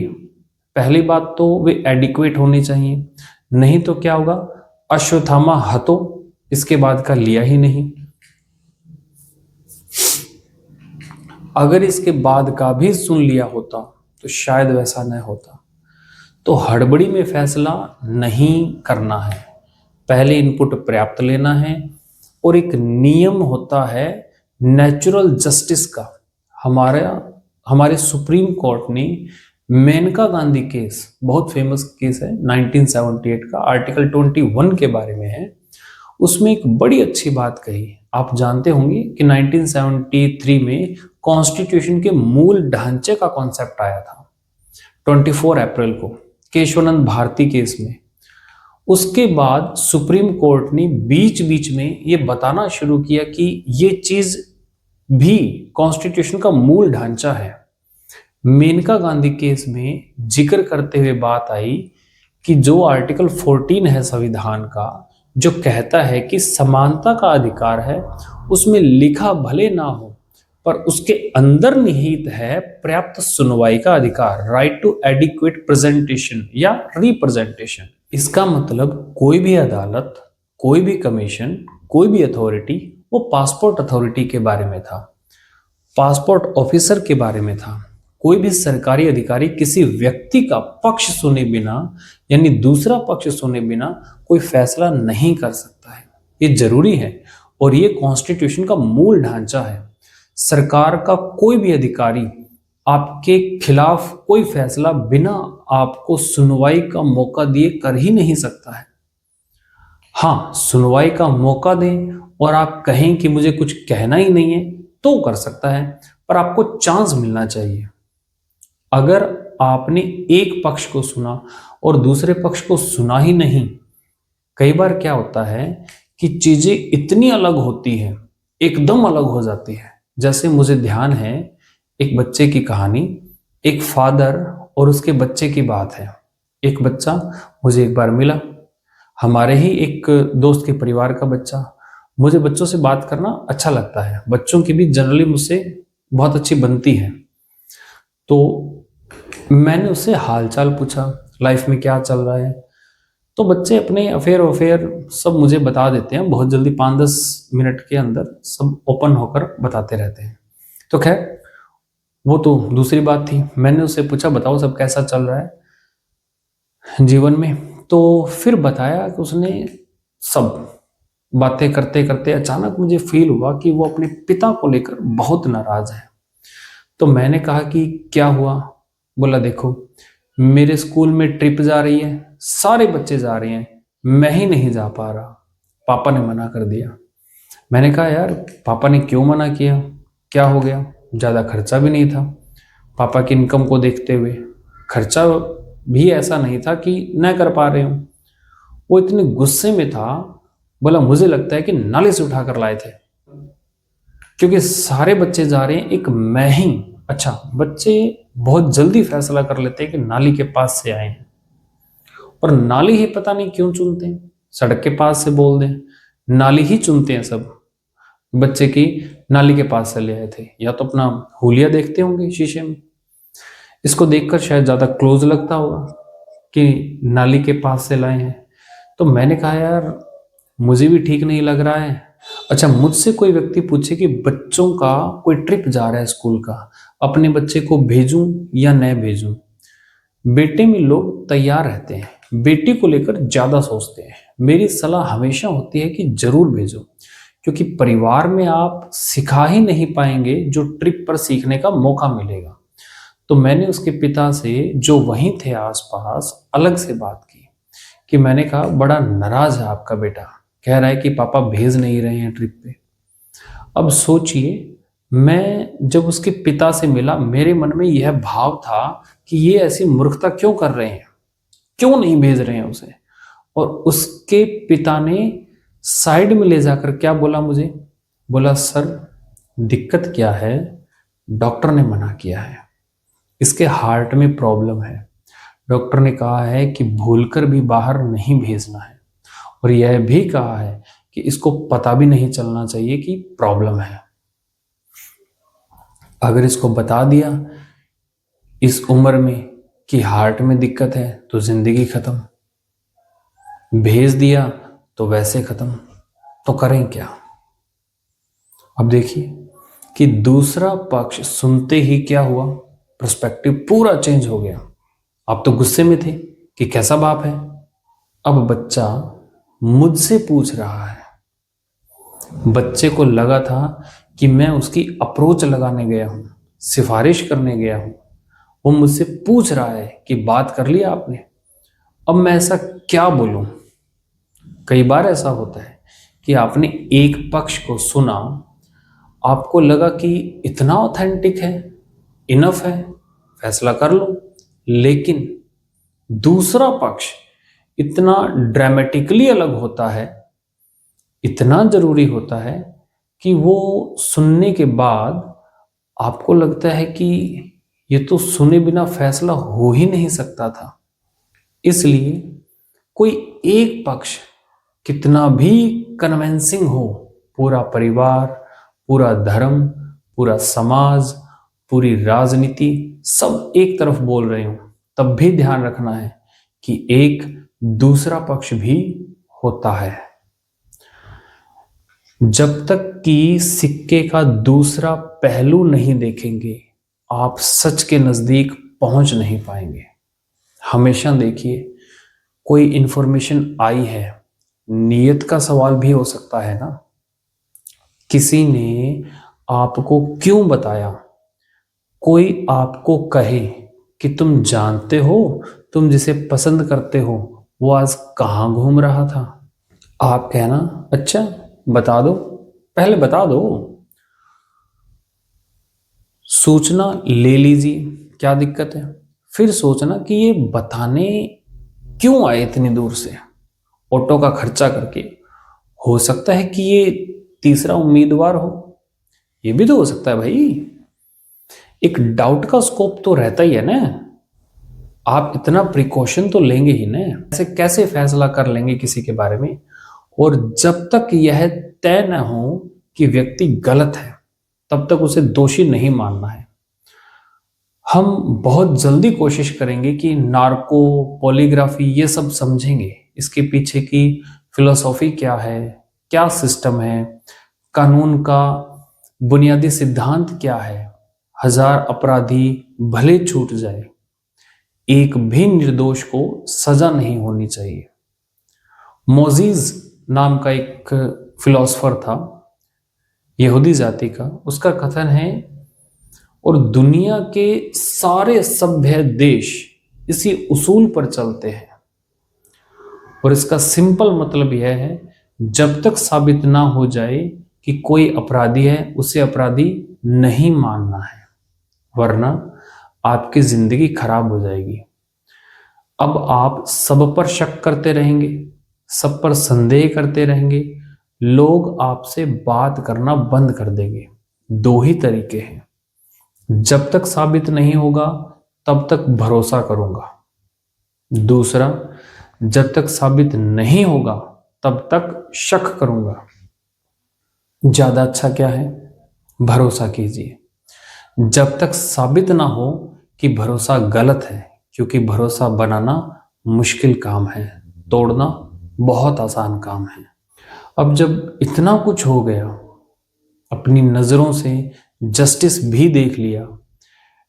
[SPEAKER 1] पहली बात तो वे एडिक्वेट होने चाहिए, नहीं तो क्या होगा, अश्वत्थामा हतो, इसके बाद का लिया ही नहीं। अगर इसके बाद का भी सुन लिया होता तो शायद वैसा न होता। तो हड़बड़ी में फैसला नहीं करना है, पहले इनपुट पर्याप्त लेना है। और एक नियम होता है नेचुरल जस्टिस का। हमारे सुप्रीम कोर्ट ने मेनका गांधी केस, बहुत फेमस केस है 1978 का, आर्टिकल 21 के बारे में है। उसमें एक बड़ी अच्छी बात कही। आप जानते होंगे कि 1973 में कॉन्स्टिट्यूशन के मूल ढांचे का कॉन्सेप्ट आया था 24 अप्रैल को केशवानंद भारती केस में। उसके बाद सुप्रीम कोर्ट ने बीच बीच में ये बताना शुरू किया कि ये चीज भी कॉन्स्टिट्यूशन का मूल ढांचा है। मेनका गांधी केस में जिक्र करते हुए बात आई कि जो आर्टिकल 14 है संविधान का, जो कहता है कि समानता का अधिकार है, उसमें लिखा भले ना हो पर उसके अंदर निहित है पर्याप्त सुनवाई का अधिकार, राइट टू एडिक्वेट प्रेजेंटेशन या रिप्रेजेंटेशन। इसका मतलब कोई भी अदालत, कोई भी कमीशन, कोई भी अथॉरिटी, वो पासपोर्ट अथॉरिटी के बारे में था, पासपोर्ट ऑफिसर के बारे में था। कोई भी सरकारी अधिकारी किसी व्यक्ति का पक्ष सुने बिना, यानी दूसरा पक्ष सुने बिना कोई फैसला नहीं कर सकता है। ये जरूरी है और ये कॉन्स्टिट्यूशन का मूल ढांचा है। सरकार का कोई भी अधिकारी आपके खिलाफ कोई फैसला बिना आपको सुनवाई का मौका दिए कर ही नहीं सकता है। हाँ, सुनवाई का मौका दें और आप कहें कि मुझे कुछ कहना ही नहीं है तो कर सकता है, पर आपको चांस मिलना चाहिए। अगर आपने एक पक्ष को सुना और दूसरे पक्ष को सुना ही नहीं, कई बार क्या होता है कि चीजें इतनी अलग होती हैं, एकदम अलग हो जाती है। जैसे मुझे ध्यान है एक बच्चे की कहानी, एक फादर और उसके बच्चे की बात है। एक बच्चा मुझे एक बार मिला, हमारे ही एक दोस्त के परिवार का बच्चा। मुझे बच्चों से बात करना अच्छा लगता है, बच्चों की भी जनरली मुझसे बहुत अच्छी बनती है। तो मैंने उससे हालचाल पूछा, लाइफ में क्या चल रहा है। तो बच्चे अपने अफेयर वफेयर सब मुझे बता देते हैं बहुत जल्दी, 5-10 मिनट के अंदर सब ओपन होकर बताते रहते हैं। तो खैर वो तो दूसरी बात थी। मैंने उससे पूछा बताओ सब कैसा चल रहा है जीवन में। तो फिर बताया कि उसने सब बातें करते करते अचानक मुझे फील हुआ कि वो अपने पिता को लेकर बहुत नाराज है। तो मैंने कहा कि क्या हुआ? बोला देखो, मेरे स्कूल में ट्रिप जा रही है, सारे बच्चे जा रहे हैं, मैं ही नहीं जा पा रहा, पापा ने मना कर दिया। मैंने कहा यार पापा ने क्यों मना किया, क्या हो गया? ज़्यादा खर्चा भी नहीं था, पापा की इनकम को देखते हुए खर्चा भी ऐसा नहीं था कि न कर पा रहे हूँ। वो इतने गुस्से में था, बोला मुझे लगता है कि नाले से उठा कर लाए थे, क्योंकि सारे बच्चे जा रहे हैं, एक मैं ही। अच्छा, बच्चे बहुत जल्दी फैसला कर लेते हैं कि नाली के पास से आए हैं, और नाली ही पता नहीं क्यों चुनते हैं, सड़क के पास से बोल दें, नाली ही चुनते हैं सब। बच्चे की नाली के पास से ले आए थे, या तो अपना हुलिया देखते होंगे शीशे में, इसको देखकर शायद ज़्यादा क्लोज लगता होगा कि नाली के पास से लाए हैं। तो मैंने कहा यार मुझे भी ठीक नहीं लग रहा है। अच्छा, मुझसे कोई व्यक्ति पूछे कि बच्चों का कोई ट्रिप जा रहा है स्कूल का, अपने बच्चे को भेजूं या न भेजूं? बेटे में लोग तैयार रहते हैं, बेटी को लेकर ज्यादा सोचते हैं। मेरी सलाह हमेशा होती है कि जरूर भेजो, क्योंकि परिवार में आप सिखा ही नहीं पाएंगे जो ट्रिप पर सीखने का मौका मिलेगा। तो मैंने उसके पिता से जो वहीं थे आसपास अलग से बात की, कि मैंने कहा बड़ा नाराज है आपका बेटा, कह रहा है कि पापा भेज नहीं रहे हैं ट्रिप पे। अब सोचिए, मैं जब उसके पिता से मिला, मेरे मन में यह भाव था कि ये ऐसी मूर्खता क्यों कर रहे हैं, क्यों नहीं भेज रहे हैं उसे। और उसके पिता ने साइड में ले जाकर क्या बोला मुझे? बोला सर दिक्कत क्या है, डॉक्टर ने मना किया है, इसके हार्ट में प्रॉब्लम है, डॉक्टर ने कहा है कि भूलकर भी बाहर नहीं भेजना है, और यह भी कहा है कि इसको पता भी नहीं चलना चाहिए कि प्रॉब्लम है। अगर इसको बता दिया इस उम्र में कि हार्ट में दिक्कत है तो जिंदगी खत्म, भेज दिया तो वैसे खत्म, तो करें क्या? अब देखिए कि दूसरा पक्ष सुनते ही क्या हुआ, पर्सपेक्टिव पूरा चेंज हो गया। आप तो गुस्से में थे कि कैसा बाप है, अब बच्चा मुझसे पूछ रहा है। बच्चे को लगा था कि मैं उसकी अप्रोच लगाने गया हूं, सिफारिश करने गया हूं, वो मुझसे पूछ रहा है कि बात कर लिया आपने। अब मैं ऐसा क्या बोलूं? कई बार ऐसा होता है कि आपने एक पक्ष को सुना, आपको लगा कि इतना ऑथेंटिक है, इनफ है, फैसला कर लो, लेकिन दूसरा पक्ष इतना ड्रामेटिकली अलग होता है, इतना जरूरी होता है कि वो सुनने के बाद आपको लगता है कि ये तो सुने बिना फैसला हो ही नहीं सकता था। इसलिए कोई एक पक्ष कितना भी कन्विंसिंग हो, पूरा परिवार, पूरा धर्म, पूरा समाज, पूरी राजनीति सब एक तरफ बोल रहे हो, तब भी ध्यान रखना है कि एक दूसरा पक्ष भी होता है। जब तक कि सिक्के का दूसरा पहलू नहीं देखेंगे, आप सच के नजदीक पहुंच नहीं पाएंगे। हमेशा देखिए, कोई इंफॉर्मेशन आई है, नीयत का सवाल भी हो सकता है ना, किसी ने आपको क्यों बताया? कोई आपको कहे कि तुम जानते हो, तुम जिसे पसंद करते हो वो आज कहाँ घूम रहा था, आप कहना अच्छा बता दो, पहले बता दो। सूचना ले लीजिए, क्या दिक्कत है? फिर सोचना कि ये बताने क्यों आए इतनी दूर से, ऑटो का खर्चा करके। हो सकता है कि ये तीसरा उम्मीदवार हो, ये भी तो हो सकता है भाई। एक डाउट का स्कोप तो रहता ही है ना, आप इतना प्रिकॉशन तो लेंगे ही ना, ऐसे कैसे फैसला कर लेंगे किसी के बारे में? और जब तक यह तय न हो कि व्यक्ति गलत है, तब तक उसे दोषी नहीं मानना है। हम बहुत जल्दी कोशिश करेंगे कि नार्को, पॉलीग्राफी ये सब समझेंगे, इसके पीछे की फिलॉसफी क्या है, क्या सिस्टम है, कानून का बुनियादी सिद्धांत क्या है। 1000 अपराधी भले छूट जाए, एक भी निर्दोष को सजा नहीं होनी चाहिए। मोजीज नाम का एक फिलोसफर था यहूदी जाति का, उसका कथन है, और दुनिया के सारे सभ्य देश इसी उसूल पर चलते हैं, और इसका सिंपल मतलब यह है, जब तक साबित ना हो जाए कि कोई अपराधी है, उसे अपराधी नहीं मानना है, वरना आपकी जिंदगी खराब हो जाएगी। अब आप सब पर शक करते रहेंगे, सब पर संदेह करते रहेंगे, लोग आपसे बात करना बंद कर देंगे। दो ही तरीके हैं, जब तक साबित नहीं होगा तब तक भरोसा करूंगा, दूसरा जब तक साबित नहीं होगा तब तक शक करूंगा। ज्यादा अच्छा क्या है? भरोसा कीजिए जब तक साबित ना हो कि भरोसा गलत है, क्योंकि भरोसा बनाना मुश्किल काम है, तोड़ना बहुत आसान काम है। अब जब इतना कुछ हो गया, अपनी नजरों से जस्टिस भी देख लिया,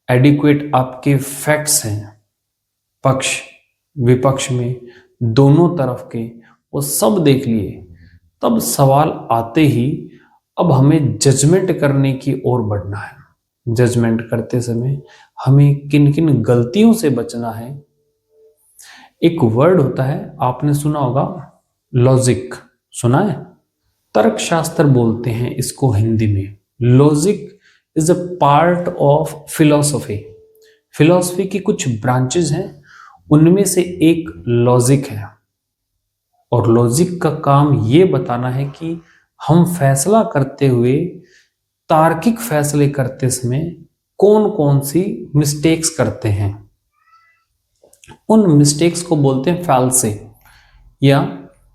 [SPEAKER 1] एडिक्वेट आपके फैक्ट्स हैं, पक्ष विपक्ष में दोनों तरफ के वो सब देख लिए, तब सवाल आते ही अब हमें जजमेंट करने की ओर बढ़ना है। जजमेंट करते समय हमें किन किन गलतियों से बचना है। एक वर्ड होता है, आपने सुना होगा, लॉजिक। सुना है? तर्कशास्त्र बोलते हैं इसको हिंदी में। Logic is a part of philosophy. Philosophy की कुछ ब्रांचेज हैं, उनमें से एक लॉजिक है, और लॉजिक का काम ये बताना है कि हम फैसला करते हुए, तार्किक फैसले करते समय कौन कौन सी मिस्टेक्स करते हैं। उन मिस्टेक्स को बोलते हैं फैल्से, या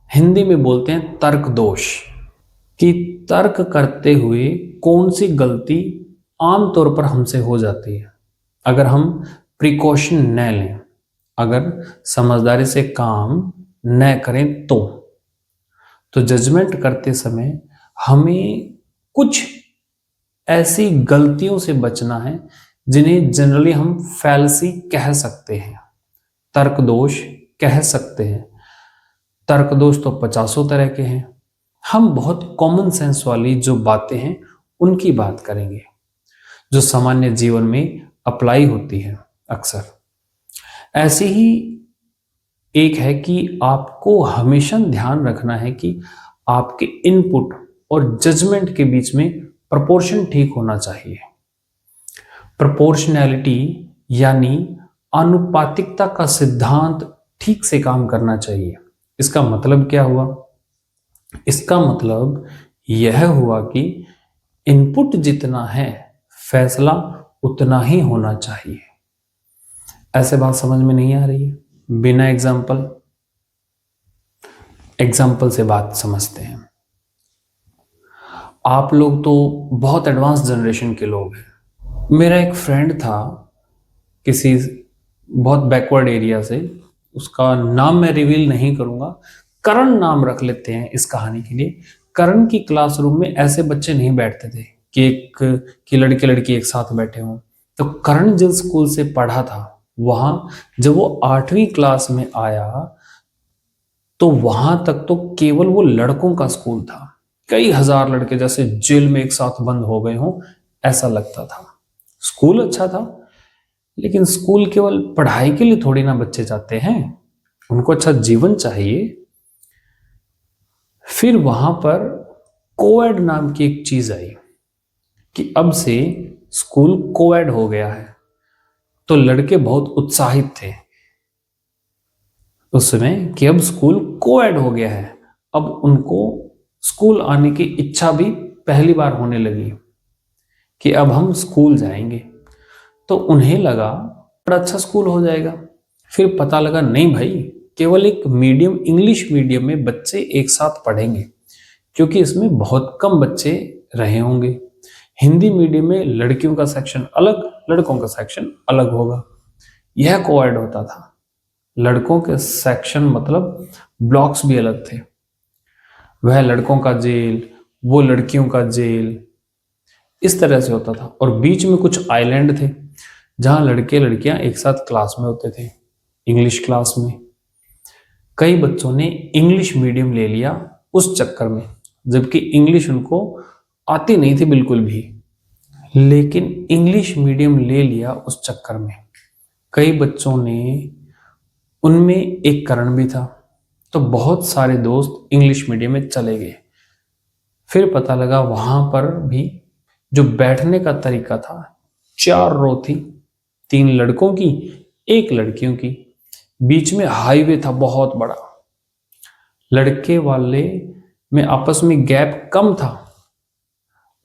[SPEAKER 1] हिंदी में बोलते हैं तर्क दोष। कि तर्क करते हुए कौन सी गलती आमतौर पर हमसे हो जाती है अगर हम प्रिकॉशन न लें, अगर समझदारी से काम न करें। तो जजमेंट करते समय हमें कुछ ऐसी गलतियों से बचना है जिन्हें जनरली हम फैल्सी कह सकते हैं, तर्क दोष कह सकते हैं। तर्क दोष तो 50 तरह के हैं, हम बहुत कॉमन सेंस वाली जो बातें हैं उनकी बात करेंगे, जो सामान्य जीवन में अप्लाई होती है अक्सर। ऐसी ही एक है कि आपको हमेशा ध्यान रखना है कि आपके इनपुट और जजमेंट के बीच में प्रपोर्शन ठीक होना चाहिए। प्रोपोर्शनैलिटी यानी आनुपातिकता का सिद्धांत ठीक से काम करना चाहिए। इसका मतलब क्या हुआ? इसका मतलब यह हुआ कि इनपुट जितना है, फैसला उतना ही होना चाहिए। ऐसे बात समझ में नहीं आ रही है? बिना एग्जाम्पल से बात समझते हैं। आप लोग तो बहुत एडवांस जनरेशन के लोग हैं। मेरा एक फ्रेंड था किसी बहुत बैकवर्ड एरिया से, उसका नाम मैं रिवील नहीं करूंगा, करण नाम रख लेते हैं इस कहानी के लिए। करण की क्लासरूम में ऐसे बच्चे नहीं बैठते थे कि लड़के लड़की एक साथ बैठे हों। तो करण जिस स्कूल से पढ़ा था, वहां जब वो 8वीं क्लास में आया तो वहां तक तो केवल वो लड़कों का स्कूल था। कई हजार लड़के जैसे जेल में एक साथ बंद हो गए हों, ऐसा लगता था। स्कूल अच्छा था, लेकिन स्कूल केवल पढ़ाई के लिए थोड़ी ना बच्चे जाते हैं, उनको अच्छा जीवन चाहिए। फिर वहां पर कोएड नाम की एक चीज आई कि अब से स्कूल कोएड हो गया है। तो लड़के बहुत उत्साहित थे उस समय कि अब स्कूल कोएड हो गया है। अब उनको स्कूल आने की इच्छा भी पहली बार होने लगी कि अब हम स्कूल जाएंगे। तो उन्हें लगा बड़ा अच्छा स्कूल हो जाएगा। फिर पता लगा नहीं भाई, केवल एक मीडियम, इंग्लिश मीडियम में बच्चे एक साथ पढ़ेंगे, क्योंकि इसमें बहुत कम बच्चे रहे होंगे। हिंदी मीडियम में लड़कियों का सेक्शन अलग, लड़कों का सेक्शन अलग होगा। यह कोएड होता था। लड़कों के सेक्शन मतलब ब्लॉक्स भी अलग थे। वह लड़कों का जेल, वो लड़कियों का जेल, इस तरह से होता था। और बीच में कुछ आइलैंड थे जहां लड़के लड़कियां एक साथ क्लास में होते थे, इंग्लिश क्लास में। कई बच्चों ने इंग्लिश मीडियम ले लिया उस चक्कर में, जबकि इंग्लिश उनको आती नहीं थी बिल्कुल भी, लेकिन इंग्लिश मीडियम ले लिया उस चक्कर में। कई बच्चों ने, उनमें एक करण भी था, तो बहुत सारे दोस्त इंग्लिश मीडियम में चले गए। फिर पता लगा वहां पर भी जो बैठने का तरीका था, 4 रो थी, 3 लड़कों की, 1 लड़कियों की, बीच में हाईवे था बहुत बड़ा। लड़के वाले में आपस में गैप कम था,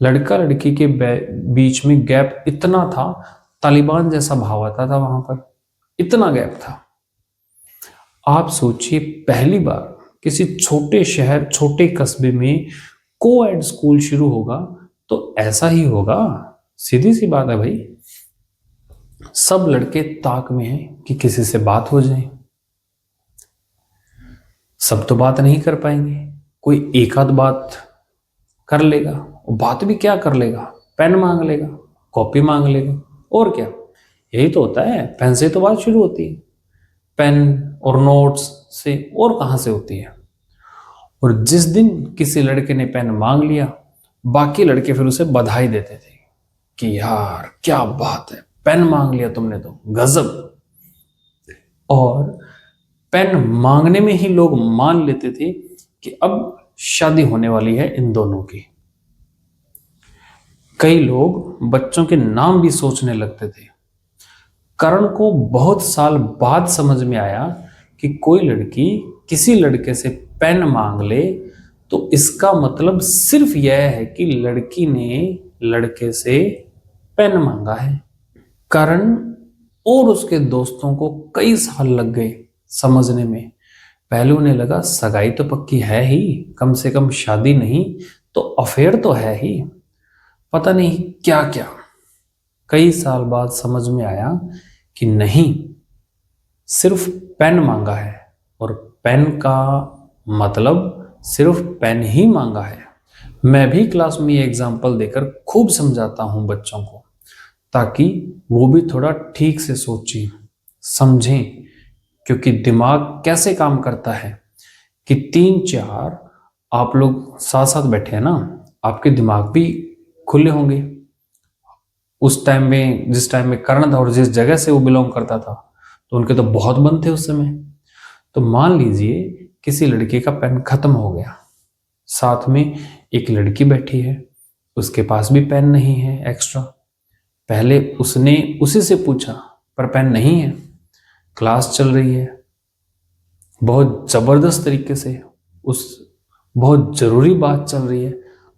[SPEAKER 1] लड़का लड़की के बीच में गैप इतना था, तालिबान जैसा भाव आता था वहां पर, इतना गैप था। आप सोचिए, पहली बार किसी छोटे शहर, छोटे कस्बे में कोएड स्कूल शुरू होगा तो ऐसा ही होगा, सीधी सी बात है भाई। सब लड़के ताक में हैं कि किसी से बात हो जाए। सब तो बात नहीं कर पाएंगे, कोई एक आध बात कर लेगा। बात भी क्या कर लेगा, पेन मांग लेगा, कॉपी मांग लेगा, और क्या। यही तो होता है, पेन से तो बात शुरू होती है, पेन और नोट्स से, और कहां से होती है। और जिस दिन किसी लड़के ने पेन मांग लिया, बाकी लड़के फिर उसे बधाई देते थे कि यार क्या बात है, पेन मांग लिया तुमने तो, गजब। और पेन मांगने में ही लोग मान लेते थे कि अब शादी होने वाली है इन दोनों की। कई लोग बच्चों के नाम भी सोचने लगते थे। करण को बहुत साल बाद समझ में आया कि कोई लड़की किसी लड़के से पेन मांग ले तो इसका मतलब सिर्फ यह है कि लड़की ने लड़के से पेन मांगा है। करण और उसके दोस्तों को कई साल लग गए समझने में। पहले उन्हें लगा सगाई तो पक्की है ही, कम से कम शादी नहीं तो अफेयर तो है ही, पता नहीं क्या क्या। कई साल बाद समझ में आया कि नहीं, सिर्फ पेन मांगा है, और पेन का मतलब सिर्फ पेन ही मांगा है। मैं भी क्लास में ये एग्जाम्पल देकर खूब समझाता हूं बच्चों को, ताकि वो भी थोड़ा ठीक से सोचें, समझें। क्योंकि दिमाग कैसे काम करता है कि 3-4 आप लोग साथ साथ बैठे हैं ना, आपके दिमाग भी खुले होंगे। उस टाइम में, जिस टाइम में करण था और जिस जगह से वो बिलोंग करता था, तो उनके तो बहुत बंद थे उस समय। तो मान लीजिए किसी लड़के का पेन खत्म हो गया, साथ में एक लड़की बैठी है, उसके पास भी पेन नहीं है एक्स्ट्रा। पहले उसने उसी से पूछा पर पेन नहीं है, क्लास चल रही है, बहुत जबरदस्त तरीके से उस बहुत जरूरी बात चल रही है।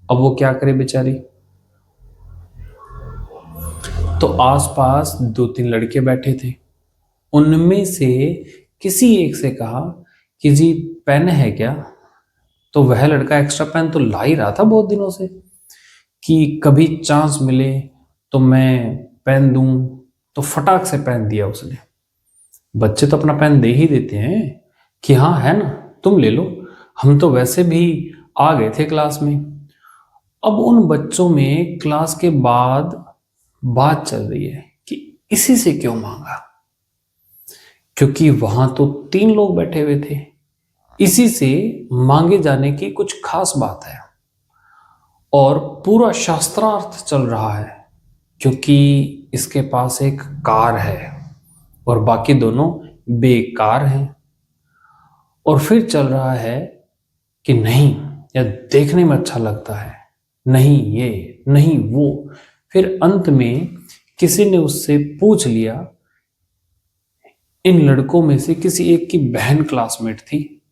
[SPEAKER 1] अब वो क्या करे बेचारी। तो आसपास 2-3 लड़के बैठे थे, उनमें से किसी एक से कहा कि जी पेन है क्या। तो वह लड़का एक्स्ट्रा पेन तो ला ही रहा था बहुत दिनों से, कि कभी चांस मिले तो मैं पेन दूं, तो फटाक से पेन दिया उसने। बच्चे तो अपना पेन दे ही देते हैं कि हाँ है ना, तुम ले लो, हम तो वैसे भी आ गए थे क्लास में। अब उन बच्चों में क्लास के बाद बात चल रही है कि इसी से क्यों मांगा, क्योंकि वहां तो 3 लोग बैठे हुए थे, इसी से मांगे जाने की कुछ खास बात है। और पूरा शास्त्रार्थ चल रहा है, क्योंकि इसके पास एक कार है और बाकी दोनों बेकार हैं। और फिर चल रहा है कि नहीं, यह देखने में अच्छा लगता है, नहीं ये, नहीं वो। फिर अंत में किसी ने उससे पूछ लिया, इन लड़कों में से किसी एक की बहन क्लासमेट थी,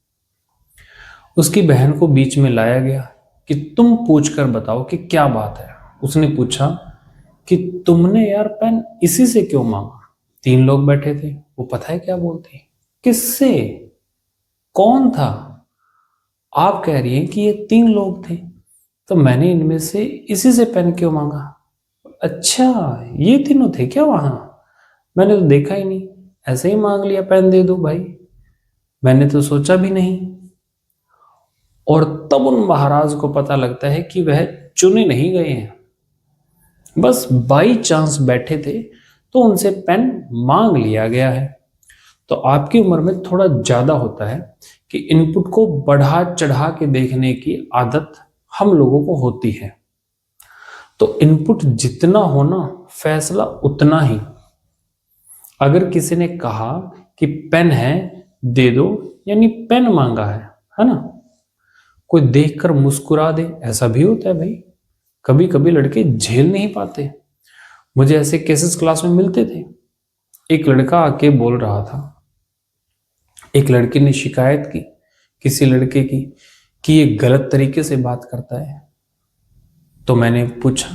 [SPEAKER 1] उसकी बहन को बीच में लाया गया कि तुम पूछ कर बताओ कि क्या बात है। उसने पूछा कि तुमने यार पेन इसी से क्यों मांगा। 3 लोग बैठे थे, वो पता है क्या बोलते, किससे, कौन था। आप कह रही हैं कि ये 3 लोग थे, तो मैंने इनमें से इसी से पेन क्यों मांगा। अच्छा, ये तीनों थे क्या वहां, मैंने तो देखा ही नहीं, ऐसे ही मांग लिया, पेन दे दो भाई। मैंने तो सोचा भी नहीं। और तब उन महाराज को पता लगता है कि वह चुने नहीं गए हैं, बस बाई चांस बैठे थे तो उनसे पेन मांग लिया गया है। तो आपकी उम्र में थोड़ा ज्यादा होता है कि इनपुट को बढ़ा चढ़ा के देखने की आदत हम लोगों को होती है। तो इनपुट जितना होना, फैसला उतना ही। अगर किसी ने कहा कि पेन है दे दो, यानी पेन मांगा है ना। कोई देखकर मुस्कुरा दे, ऐसा भी होता है भाई। कभी कभी लड़के झेल नहीं पाते। मुझे ऐसे केसेस क्लास में मिलते थे। एक लड़का आके बोल रहा था, एक लड़के ने शिकायत की किसी लड़के की कि ये गलत तरीके से बात करता है। तो मैंने पूछा,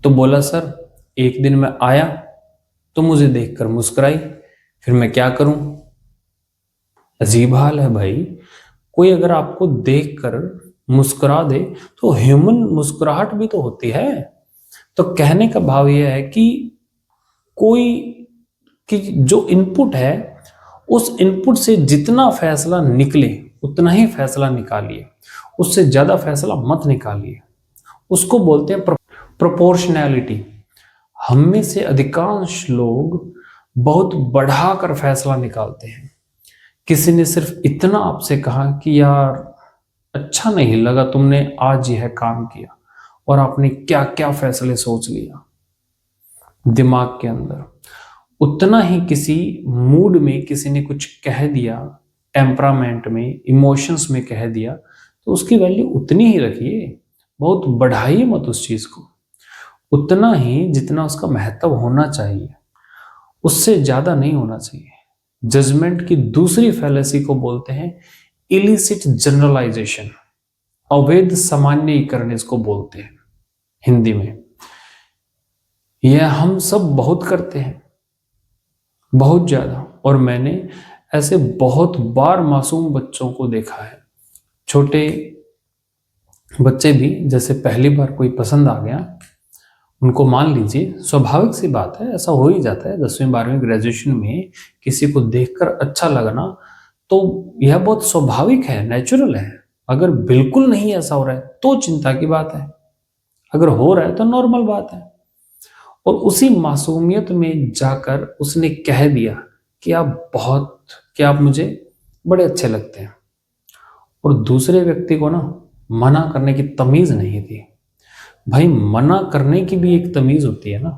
[SPEAKER 1] तो बोला सर एक दिन मैं आया तो मुझे देखकर मुस्कुराई, फिर मैं क्या करूं। अजीब हाल है भाई। कोई अगर आपको देखकर मुस्कुरा दे तो ह्यूमन मुस्कुराहट भी तो होती है। तो कहने का भाव यह है कि कोई कि जो इनपुट है उस इनपुट से जितना फैसला निकले उतना ही फैसला निकालिए, उससे ज्यादा फैसला मत निकालिए। उसको बोलते हैं प्रोपोर्शनैलिटी। हम में से अधिकांश लोग बहुत बढ़ाकर फैसला निकालते हैं। किसी ने सिर्फ इतना आपसे कहा कि यार अच्छा नहीं लगा तुमने आज यह काम किया, और आपने क्या क्या फैसले सोच लिया दिमाग के अंदर। उतना ही किसी मूड में किसी ने कुछ कह दिया, टेम्परामेंट में, इमोशंस में कह दिया, तो उसकी वैल्यू उतनी ही रखिए, बहुत बढ़ाइए मत उस चीज को। उतना ही जितना उसका महत्व होना चाहिए, उससे ज्यादा नहीं होना चाहिए। जजमेंट की दूसरी फैलेसी को बोलते हैं इलिसिट जनरलाइजेशन, अवैध सामान्यीकरण इसको बोलते हैं हिंदी में। यह हम सब बहुत करते हैं, बहुत ज्यादा। और मैंने ऐसे बहुत बार मासूम बच्चों को देखा है, छोटे बच्चे भी, जैसे पहली बार कोई पसंद आ गया उनको, मान लीजिए स्वाभाविक सी बात है, ऐसा हो ही जाता है 10वीं 12वीं ग्रेजुएशन में किसी को देखकर अच्छा लगना, तो यह बहुत स्वाभाविक है, नेचुरल है। अगर बिल्कुल नहीं ऐसा हो रहा है तो चिंता की बात है, अगर हो रहा है तो नॉर्मल बात है। और उसी मासूमियत में जाकर उसने कह दिया कि आप मुझे बड़े अच्छे लगते हैं, और दूसरे व्यक्ति को ना मना करने की तमीज नहीं थी। भाई मना करने की भी एक तमीज होती है ना।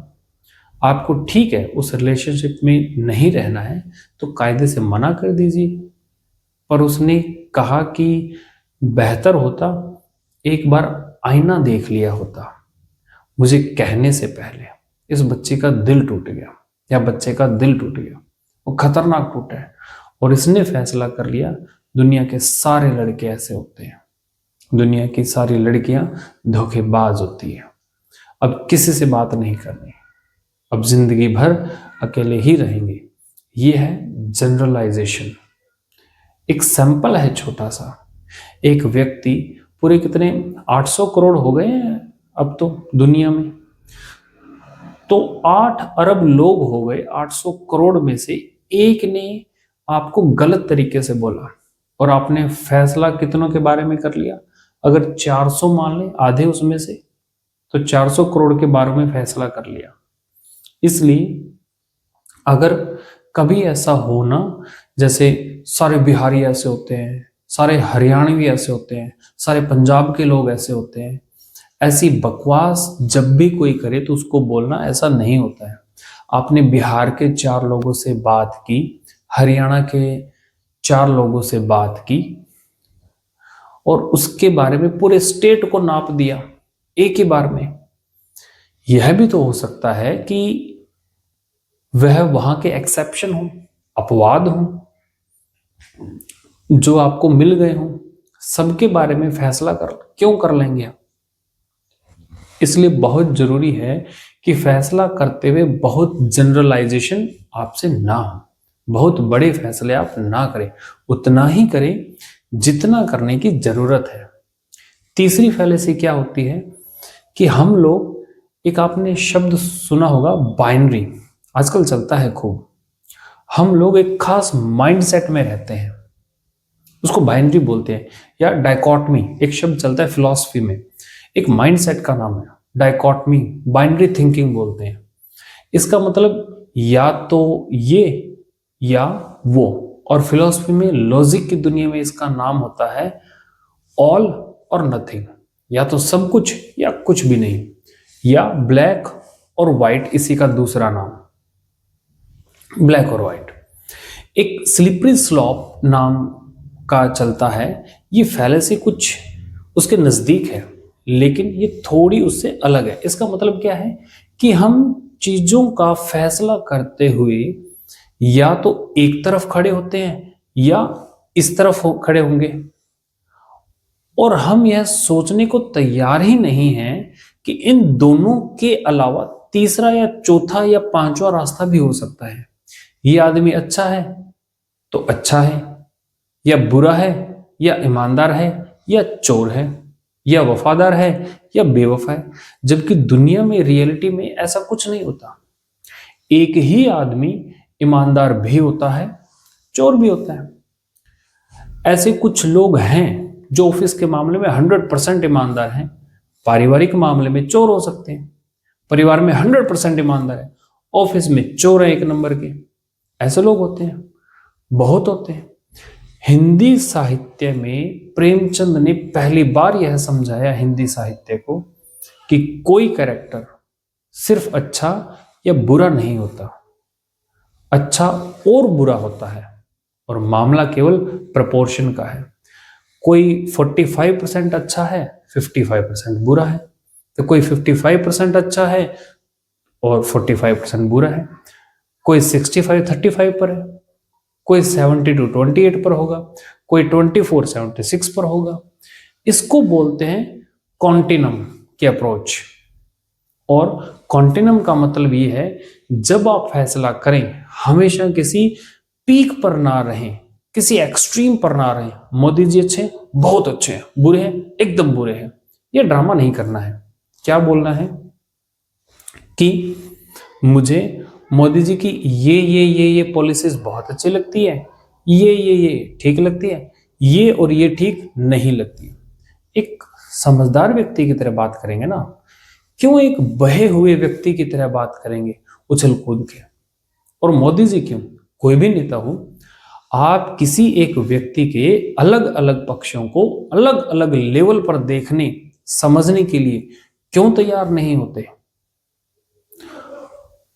[SPEAKER 1] आपको ठीक है उस रिलेशनशिप में नहीं रहना है तो कायदे से मना कर दीजिए। पर उसने कहा कि बेहतर होता एक बार आईना देख लिया होता मुझे कहने से पहले। इस बच्चे का दिल टूट गया, या बच्चे का दिल टूट गया, वो खतरनाक टूटा है। और इसने फैसला कर लिया दुनिया के सारे लड़के ऐसे होते हैं, दुनिया की सारी लड़कियां धोखेबाज होती है, अब किसी से बात नहीं करनी, अब जिंदगी भर अकेले ही रहेंगे। ये है जनरलाइजेशन। एक सैंपल है छोटा सा। एक व्यक्ति, पूरे कितने 800 करोड़ हो गए हैं अब तो दुनिया में, तो 8 अरब लोग हो गए। 800 करोड़ में से एक ने आपको गलत तरीके से बोला, और आपने फैसला कितनों के बारे में कर लिया। अगर 400 मान ले, आधे उसमें से, तो 400 करोड़ के बारे में फैसला कर लिया। इसलिए अगर कभी ऐसा हो ना, जैसे सारे बिहारी ऐसे होते हैं, सारे हरियाणवी ऐसे होते हैं, सारे पंजाब के लोग ऐसे होते हैं, ऐसी बकवास जब भी कोई करे तो उसको बोलना ऐसा नहीं होता है। आपने बिहार के 4 लोगों से बात की, हरियाणा के 4 लोगों से बात की, और उसके बारे में पूरे स्टेट को नाप दिया एक ही बार में। यह भी तो हो सकता है कि वह वहां के एक्सेप्शन हो, अपवाद हो, जो आपको मिल गए हो। सबके बारे में फैसला क्यों कर लेंगे आप? इसलिए बहुत जरूरी है कि फैसला करते हुए बहुत जनरलाइजेशन आपसे ना हो, बहुत बड़े फैसले आप ना करें, उतना ही करें जितना करने की जरूरत है। तीसरी फैलेसी क्या होती है कि हम लोग, एक आपने शब्द सुना होगा बाइनरी, आजकल चलता है खूब। हम लोग एक खास माइंडसेट में रहते हैं, उसको बाइनरी बोलते हैं या डाइकॉटमी, एक शब्द चलता है फिलॉसफी में, एक माइंडसेट का नाम है डाइकॉटमी, बाइनरी थिंकिंग बोलते हैं। इसका मतलब या तो ये या वो, और फिलॉसफी में, लॉजिक की दुनिया में इसका नाम होता है ऑल और नथिंग, या तो सब कुछ या कुछ भी नहीं, या ब्लैक और व्हाइट इसी का दूसरा नाम, ब्लैक और व्हाइट। एक स्लिपरी स्लॉप नाम का चलता है, ये फैलेसी कुछ उसके नजदीक है, लेकिन ये थोड़ी उससे अलग है। इसका मतलब क्या है कि हम चीजों का फैसला करते हुए या तो एक तरफ खड़े होते हैं या इस तरफ खड़े होंगे, और हम यह सोचने को तैयार ही नहीं हैं कि इन दोनों के अलावा तीसरा या चौथा या पांचवा रास्ता भी हो सकता है। ये आदमी अच्छा है तो अच्छा है, या बुरा है, या ईमानदार है या चोर है, या वफादार है या बेवफा है। जबकि दुनिया में, रियलिटी में ऐसा कुछ नहीं होता। एक ही आदमी ईमानदार भी होता है, चोर भी होता है। ऐसे कुछ लोग हैं जो ऑफिस के मामले में 100% ईमानदार हैं, पारिवारिक मामले में चोर हो सकते हैं। परिवार में 100% ईमानदार है, ऑफिस में चोर है एक नंबर के। ऐसे लोग होते हैं, बहुत होते हैं। हिंदी साहित्य में प्रेमचंद ने पहली बार यह समझाया हिंदी साहित्य को कि कोई कैरेक्टर सिर्फ अच्छा या बुरा नहीं होता, अच्छा और बुरा होता है, और मामला केवल प्रपोर्शन का है। कोई 45% अच्छा है, 55% बुरा है, तो कोई 55% अच्छा है और 45% बुरा है। कोई 65-35 पर है, कोई 72-28 पर होगा, कोई 24-76 पर होगा। इसको बोलते हैं कॉन्टिनम की अप्रोच। और कॉन्टिनम का मतलब ये है, जब आप फैसला करें हमेशा किसी पीक पर ना रहें, किसी एक्सट्रीम पर ना रहें। मोदी जी अच्छे हैं, बहुत अच्छे हैं, बुरे हैं, एकदम बुरे हैं। ये ड्रामा नहीं करना है। क्या बोलना है कि मुझे मोदी जी की ये पॉलिसीज बहुत अच्छी लगती है, ये ठीक लगती है, ये और ये ठीक नहीं लगती। एक समझदार व्यक्ति की तरह बात करेंगे ना, क्यों एक बहे हुए व्यक्ति की तरह बात करेंगे उछल कूद के। और मोदी जी क्यों, कोई भी नेता हो, आप किसी एक व्यक्ति के अलग अलग पक्षों को अलग अलग लेवल पर देखने समझने के लिए क्यों तैयार नहीं होते?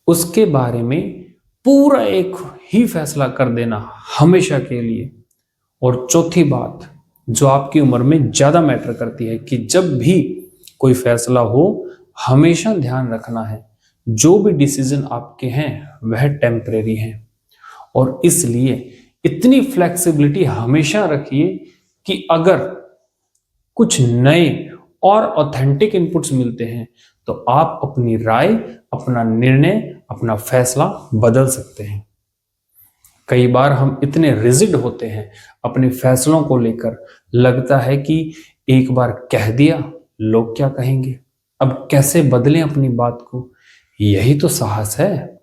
[SPEAKER 1] उसके बारे में पूरा एक ही फैसला कर देना हमेशा के लिए। और चौथी बात जो आपकी उम्र में ज्यादा मैटर करती है, कि जब भी कोई फैसला हो हमेशा ध्यान रखना है जो भी डिसीजन आपके हैं वह टेम्परेरी हैं, और इसलिए इतनी फ्लेक्सिबिलिटी हमेशा रखिए कि अगर कुछ नए और ऑथेंटिक इनपुट्स मिलते हैं तो आप अपनी राय, अपना निर्णय, अपना फैसला बदल सकते हैं। कई बार हम इतने रिजिड होते हैं अपने फैसलों को लेकर, लगता है कि एक बार कह दिया लोग क्या कहेंगे, अब कैसे बदलें अपनी बात को। यही तो साहस है,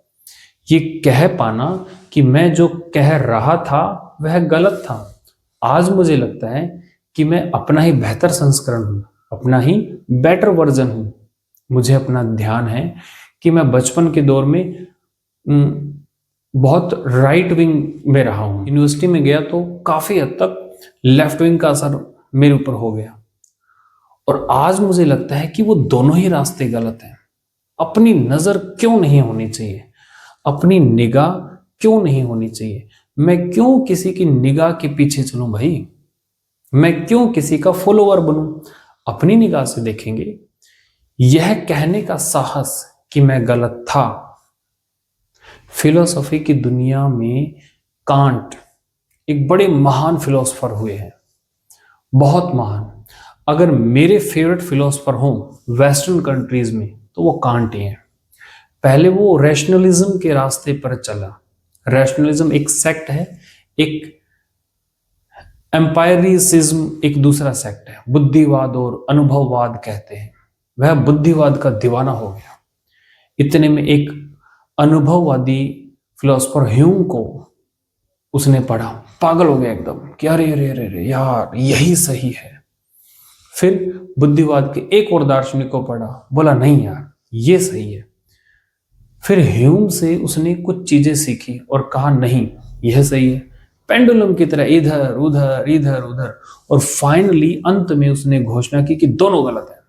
[SPEAKER 1] ये कह पाना कि मैं जो कह रहा था वह गलत था। आज मुझे लगता है कि मैं अपना ही बेहतर संस्करण हूं, अपना ही बेटर वर्जन हूं। मुझे अपना ध्यान है कि मैं बचपन के दौर में बहुत राइट विंग में रहा हूं। यूनिवर्सिटी में गया तो काफी हद तक लेफ्ट विंग का असर मेरे ऊपर हो गया, और आज मुझे लगता है कि वो दोनों ही रास्ते गलत हैं। अपनी नजर क्यों नहीं होनी चाहिए, अपनी निगाह क्यों नहीं होनी चाहिए? मैं क्यों किसी की निगाह के पीछे चलूं भाई? मैं क्यों किसी का फॉलोअर बनूं? अपनी निगाह से देखेंगे। यह कहने का साहस कि मैं गलत था। फिलोसॉफी की दुनिया में कांट एक बड़े महान फिलोसोफर हुए हैं, बहुत महान। अगर मेरे फेवरेट फिलोसोफर हों वेस्टर्न कंट्रीज में तो वो कांट ही हैं। पहले वो रैशनलिज्म के रास्ते पर चला। रैशनलिज्म एक सेक्ट है, एक एम्पायरिसिज्म एक दूसरा सेक्ट है। बुद्धिवाद और अनुभववाद कहते हैं। वह बुद्धिवाद का दीवाना हो गया। इतने में एक अनुभववादी फिलोसोफर ह्यूम को उसने पढ़ा, पागल हो गया एकदम कि अरे अरे अरे अरे यार यही सही है। फिर बुद्धिवाद के एक और दार्शनिक को पढ़ा, बोला नहीं यार ये सही है। फिर ह्यूम से उसने कुछ चीजें सीखी और कहा नहीं यह सही है, पेंडुलम की तरह इधर उधर इधर उधर, और फाइनली अंत में उसने घोषणा की कि दोनों गलत है,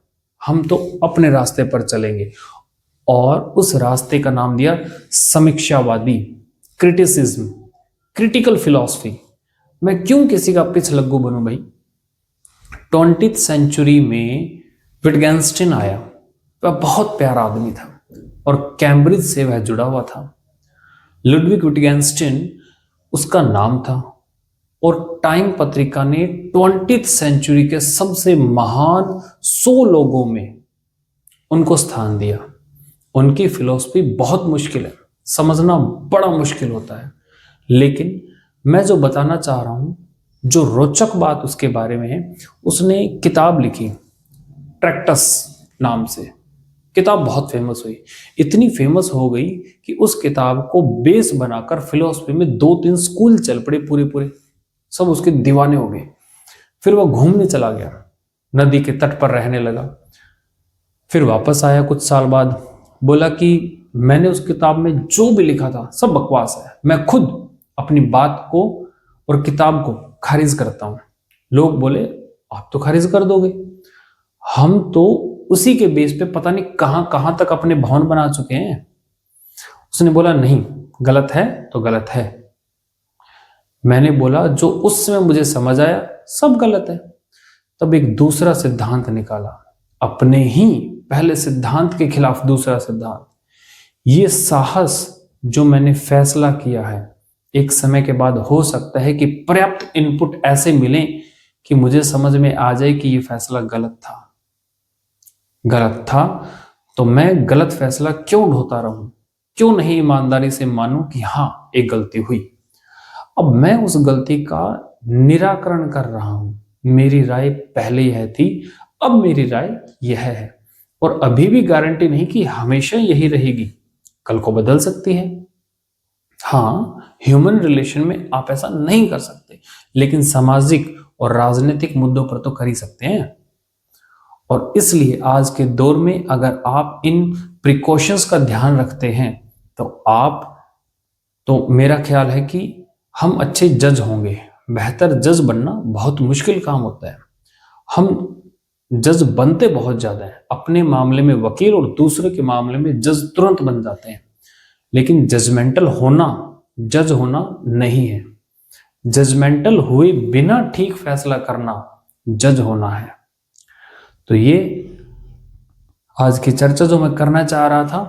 [SPEAKER 1] हम तो अपने रास्ते पर चलेंगे। और उस रास्ते का नाम दिया समीक्षावादी, क्रिटिसिज्म, क्रिटिकल फिलॉसफी। मैं क्यों किसी का पिछलग्गू बनूं भाई। 20th सेंचुरी में विटगेंस्टाइन आया, वह बहुत प्यारा आदमी था और कैम्ब्रिज से वह जुड़ा हुआ था। लुडविग विटगेंस्टाइन उसका नाम था और टाइम पत्रिका ने 20th सेंचुरी के सबसे महान 100 लोगों में उनको स्थान दिया। उनकी फिलॉसफी बहुत मुश्किल है, समझना बड़ा मुश्किल होता है, लेकिन मैं जो बताना चाह रहा हूं, जो रोचक बात उसके बारे में है, उसने किताब लिखी ट्रैक्टस नाम से। किताब बहुत फेमस हुई, इतनी फेमस हो गई कि उस किताब को बेस बनाकर फिलॉसफी में 2-3 स्कूल चल पड़े, पूरे पूरे सब उसके दीवाने हो गए। फिर वह घूमने चला गया, नदी के तट पर रहने लगा। फिर वापस आया कुछ साल बाद, बोला कि मैंने उस किताब में जो भी लिखा था सब बकवास है, मैं खुद अपनी बात को और किताब को खारिज करता हूं। लोग बोले आप तो खारिज कर दोगे, हम तो उसी के बेस पे पता नहीं कहां कहां तक अपने भवन बना चुके हैं। उसने बोला नहीं, गलत है तो गलत है। मैंने बोला जो उस समय मुझे समझ आया सब गलत है। तब एक दूसरा सिद्धांत निकाला, अपने ही पहले सिद्धांत के खिलाफ दूसरा सिद्धांत। ये साहस जो मैंने फैसला किया है, एक समय के बाद हो सकता है कि पर्याप्त इनपुट ऐसे मिले कि मुझे समझ में आ जाए कि ये फैसला गलत था। गलत था तो मैं गलत फैसला क्यों ढोता रहूं, क्यों नहीं ईमानदारी से मानूं कि हां एक गलती हुई। अब मैं उस गलती का निराकरण कर रहा हूं। मेरी राय पहले यह थी, अब मेरी राय यह है, और अभी भी गारंटी नहीं कि हमेशा यही रहेगी, कल को बदल सकती है। हाँ, ह्यूमन रिलेशन में आप ऐसा नहीं कर सकते, लेकिन सामाजिक और राजनीतिक मुद्दों पर तो कर ही सकते हैं। और इसलिए आज के दौर में अगर आप इन प्रिकॉशंस का ध्यान रखते हैं तो मेरा ख्याल है कि हम अच्छे जज होंगे। बेहतर जज बनना बहुत मुश्किल काम होता है। हम जज बनते बहुत ज्यादा है, अपने मामले में वकील और दूसरे के मामले में जज तुरंत बन जाते हैं, लेकिन जजमेंटल होना जज होना नहीं है। जजमेंटल हुए बिना ठीक फैसला करना जज होना है। तो ये आज की चर्चा जो मैं करना चाह रहा था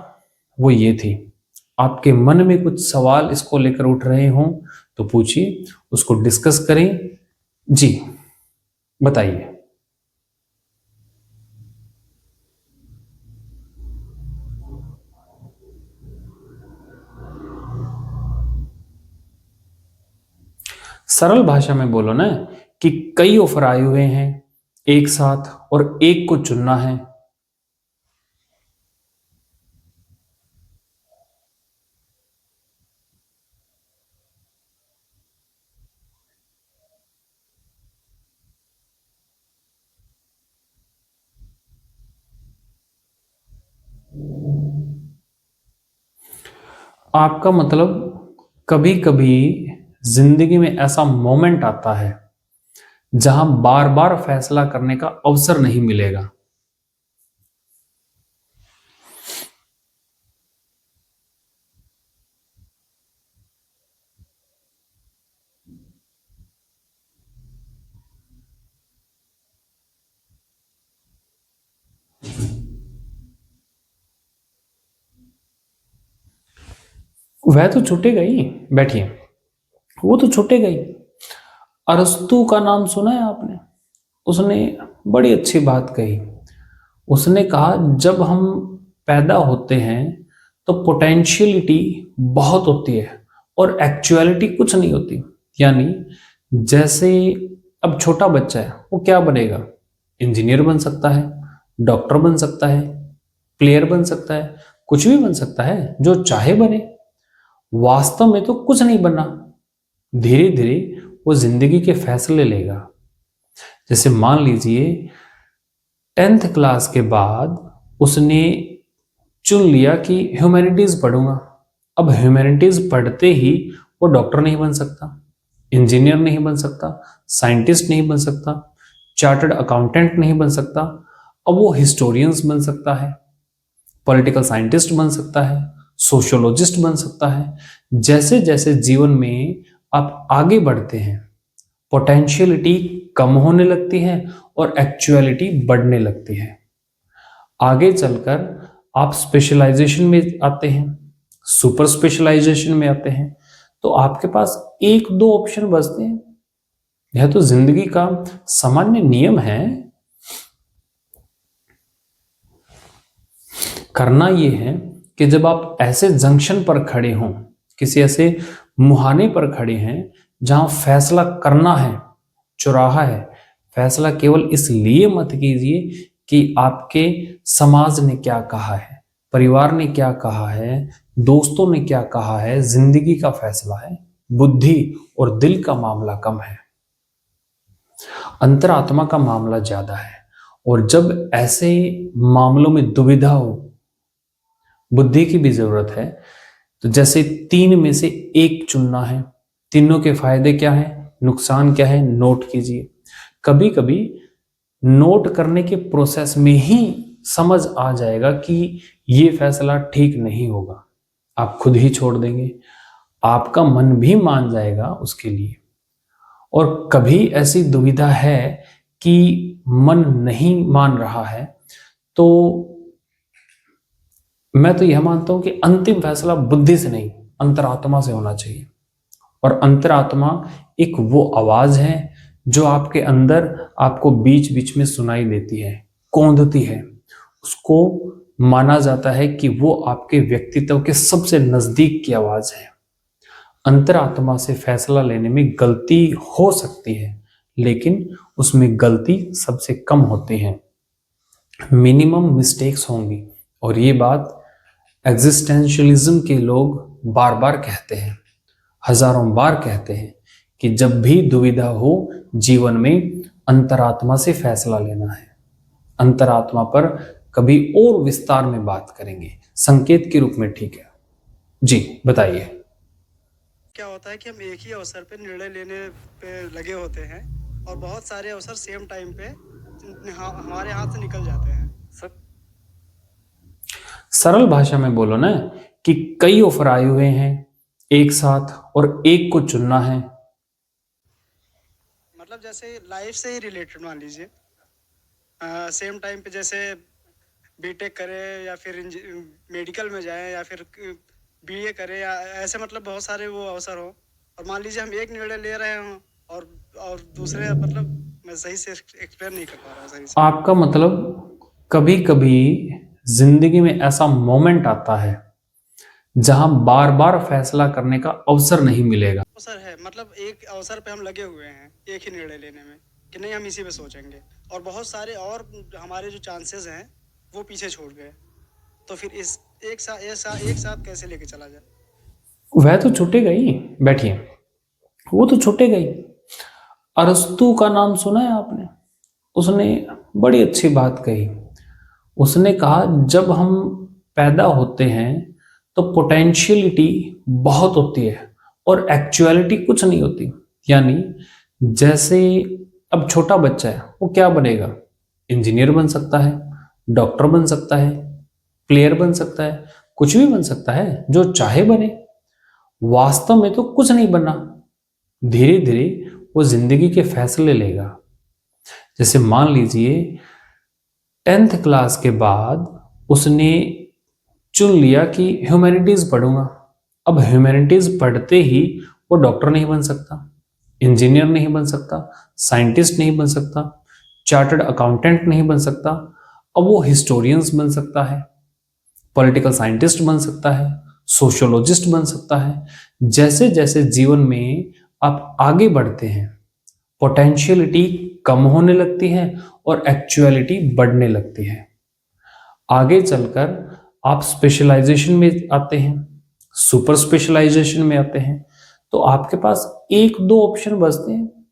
[SPEAKER 1] वो ये थी। आपके मन में कुछ सवाल इसको लेकर उठ रहे हों तो पूछिए, उसको डिस्कस करें। जी बताइए। सरल भाषा में बोलो ना कि कई ऑफर आए हुए हैं एक साथ और एक को चुनना है। आपका मतलब कभी कभी जिंदगी में ऐसा मोमेंट आता है जहां बार बार फैसला करने का अवसर नहीं मिलेगा। वह तो छूटेगा ही, बैठिए, वो तो छूटेगा ही। अरस्तु का नाम सुना है आपने? उसने बड़ी अच्छी बात कही। उसने कहा जब हम पैदा होते हैं तो पोटेंशियलिटी बहुत होती है और एक्चुअलिटी कुछ नहीं होती। यानी जैसे अब छोटा बच्चा है, वो क्या बनेगा? इंजीनियर बन सकता है, डॉक्टर बन सकता है, प्लेयर बन सकता है, कुछ भी बन सकता है, जो चाहे बने। वास्तव में तो कुछ नहीं बना। धीरे धीरे वो जिंदगी के फैसले लेगा। जैसे मान लीजिए 10th क्लास के बाद उसने चुन लिया कि ह्यूमैनिटीज पढ़ूंगा। अब ह्यूमैनिटीज पढ़ते ही वो डॉक्टर नहीं बन सकता, इंजीनियर नहीं बन सकता, साइंटिस्ट नहीं बन सकता, चार्टर्ड अकाउंटेंट नहीं बन सकता। अब वो हिस्टोरियंस बन सकता है, पॉलिटिकल साइंटिस्ट बन सकता है, सोशियोलॉजिस्ट बन सकता है। जैसे जैसे जीवन में आप आगे बढ़ते हैं, पोटेंशियलिटी कम होने लगती है और एक्चुअलिटी बढ़ने लगती है। आगे चलकर आप स्पेशलाइजेशन में आते हैं, सुपर स्पेशलाइजेशन में आते हैं, तो आपके पास एक दो ऑप्शन बचते हैं। यह तो जिंदगी का सामान्य नियम है। करना यह है कि जब आप ऐसे जंक्शन पर खड़े हों, किसी ऐसे मुहाने पर खड़े हैं जहां फैसला करना है, चौराहा है, फैसला केवल इसलिए मत कीजिए कि आपके समाज ने क्या कहा है, परिवार ने क्या कहा है, दोस्तों ने क्या कहा है। जिंदगी का फैसला है, बुद्धि और दिल का मामला कम है, अंतरात्मा का मामला ज्यादा है। और जब ऐसे मामलों में दुविधा हो, बुद्धि की भी जरूरत है। तो जैसे 3 में से 1 चुनना है, तीनों के फायदे क्या है, नुकसान क्या है, नोट कीजिए। कभी कभी नोट करने के प्रोसेस में ही समझ आ जाएगा कि ये फैसला ठीक नहीं होगा। आप खुद ही छोड़ देंगे, आपका मन भी मान जाएगा उसके लिए। और कभी ऐसी दुविधा है कि मन नहीं मान रहा है, तो मैं तो यह मानता हूं कि अंतिम फैसला बुद्धि से नहीं, अंतरात्मा से होना चाहिए। और अंतरात्मा एक वो आवाज है जो आपके अंदर आपको बीच बीच में सुनाई देती है, कौंधती है। उसको माना जाता है कि वो आपके व्यक्तित्व के सबसे नजदीक की आवाज है। अंतरात्मा से फैसला लेने में गलती हो सकती है, लेकिन उसमें गलती सबसे कम होती है, मिनिमम मिस्टेक्स होंगी। और ये बात एग्जिस्टेंशियलिज्म के लोग बार बार कहते हैं, हजारों बार कहते हैं कि जब भी दुविधा हो जीवन में, अंतरात्मा से फैसला लेना है। अंतरात्मा पर कभी और विस्तार में बात करेंगे, संकेत के रूप में, ठीक है जी? बताइए।
[SPEAKER 2] क्या होता है कि हम एक ही अवसर पे निर्णय लेने पे लगे होते हैं और बहुत सारे अवसर सेम टाइम पे हमारे हाथ से निकल जाते हैं।
[SPEAKER 1] सरल भाषा में बोलो ना कि कई ऑफर आए हुए हैं एक साथ और एक को चुनना है।
[SPEAKER 2] मतलब जैसे लाइफ से ही रिलेटेड मान लीजिए, सेम टाइम पे जैसे बीटेक करें या फिर मेडिकल में जाएं या फिर बीए करें या ऐसे, मतलब बहुत सारे वो अवसर हो। और मान लीजिए हम एक निर्णय ले रहे हों और दूसरे, मतलब मैं सही से एक्सप्लेन नहीं कर पा रहा हूँ सही से।
[SPEAKER 1] आपका मतलब कभी कभी जिंदगी में ऐसा मोमेंट आता है जहां बार बार फैसला करने का अवसर नहीं मिलेगा।
[SPEAKER 2] अवसर है, मतलब एक अवसर पे हम लगे हुए हैं एक ही निर्णय लेने में कि नहीं हम इसी पे सोचेंगे, और बहुत सारे और हमारे जो चांसेस हैं वो पीछे छूट गए। तो फिर इस एक साथ कैसे लेके चला जाए?
[SPEAKER 1] वह तो छूटेगा ही, बैठिए, वो तो छूटेगा ही। अरस्तु का नाम सुना है आपने? उसने बड़ी अच्छी बात कही। उसने कहा जब हम पैदा होते हैं तो पोटेंशियलिटी बहुत होती है और एक्चुअलिटी कुछ नहीं होती। यानी जैसे अब छोटा बच्चा है, वो क्या बनेगा? इंजीनियर बन सकता है, डॉक्टर बन सकता है, प्लेयर बन सकता है, कुछ भी बन सकता है, जो चाहे बने। वास्तव में तो कुछ नहीं बना। धीरे धीरे वो जिंदगी के फैसले लेगा। जैसे मान लीजिए 10th क्लास के बाद उसने चुन लिया कि ह्यूमैनिटीज पढ़ूंगा। अब ह्यूमैनिटीज पढ़ते ही वो डॉक्टर नहीं बन सकता, इंजीनियर नहीं बन सकता, साइंटिस्ट नहीं बन सकता, चार्टर्ड अकाउंटेंट नहीं बन सकता। अब वो हिस्टोरियंस बन सकता है, पॉलिटिकल साइंटिस्ट बन सकता है, सोशियोलॉजिस्ट बन सकता है। जैसे जैसे जीवन में आप आगे बढ़ते हैं, पोटेंशियलिटी कम होने लगती है और एक्चुअलिटी बढ़ने लगती है। आगे चलकर आप स्पेशलाइजेशन में आते हैं, सुपर स्पेशलाइजेशन में आते हैं, तो आपके पास एक दो ऑप्शन बचते हैं।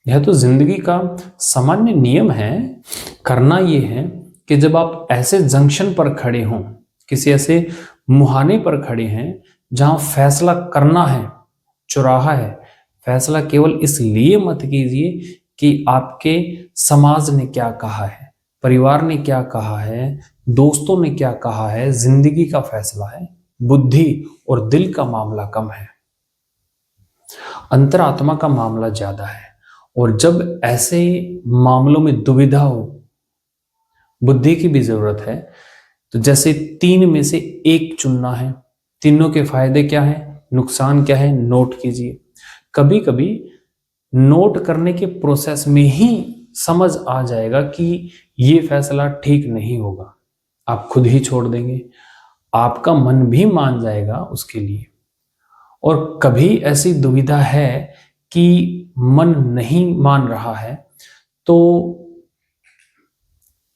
[SPEAKER 1] यह तो जिंदगी का सामान्य नियम है। करना यह है कि जब आप ऐसे जंक्शन पर खड़े हों, किसी ऐसे मुहाने पर खड़े हैं जहां फैसला करना है, चौराहा है, फैसला केवल इसलिए मत कीजिए कि आपके समाज ने क्या कहा है, परिवार ने क्या कहा है, दोस्तों ने क्या कहा है। जिंदगी का फैसला है, बुद्धि और दिल का मामला कम है, अंतरात्मा का मामला ज्यादा है। और जब ऐसे मामलों में दुविधा हो, बुद्धि की भी जरूरत है। तो जैसे तीन में से एक चुनना है, तीनों के फायदे क्या है, नुकसान क्या है, नोट कीजिए। कभी कभी नोट करने के प्रोसेस में ही समझ आ जाएगा कि ये फैसला ठीक नहीं होगा, आप खुद ही छोड़ देंगे, आपका मन भी मान जाएगा उसके लिए। और कभी ऐसी दुविधा है कि मन नहीं मान रहा है, तो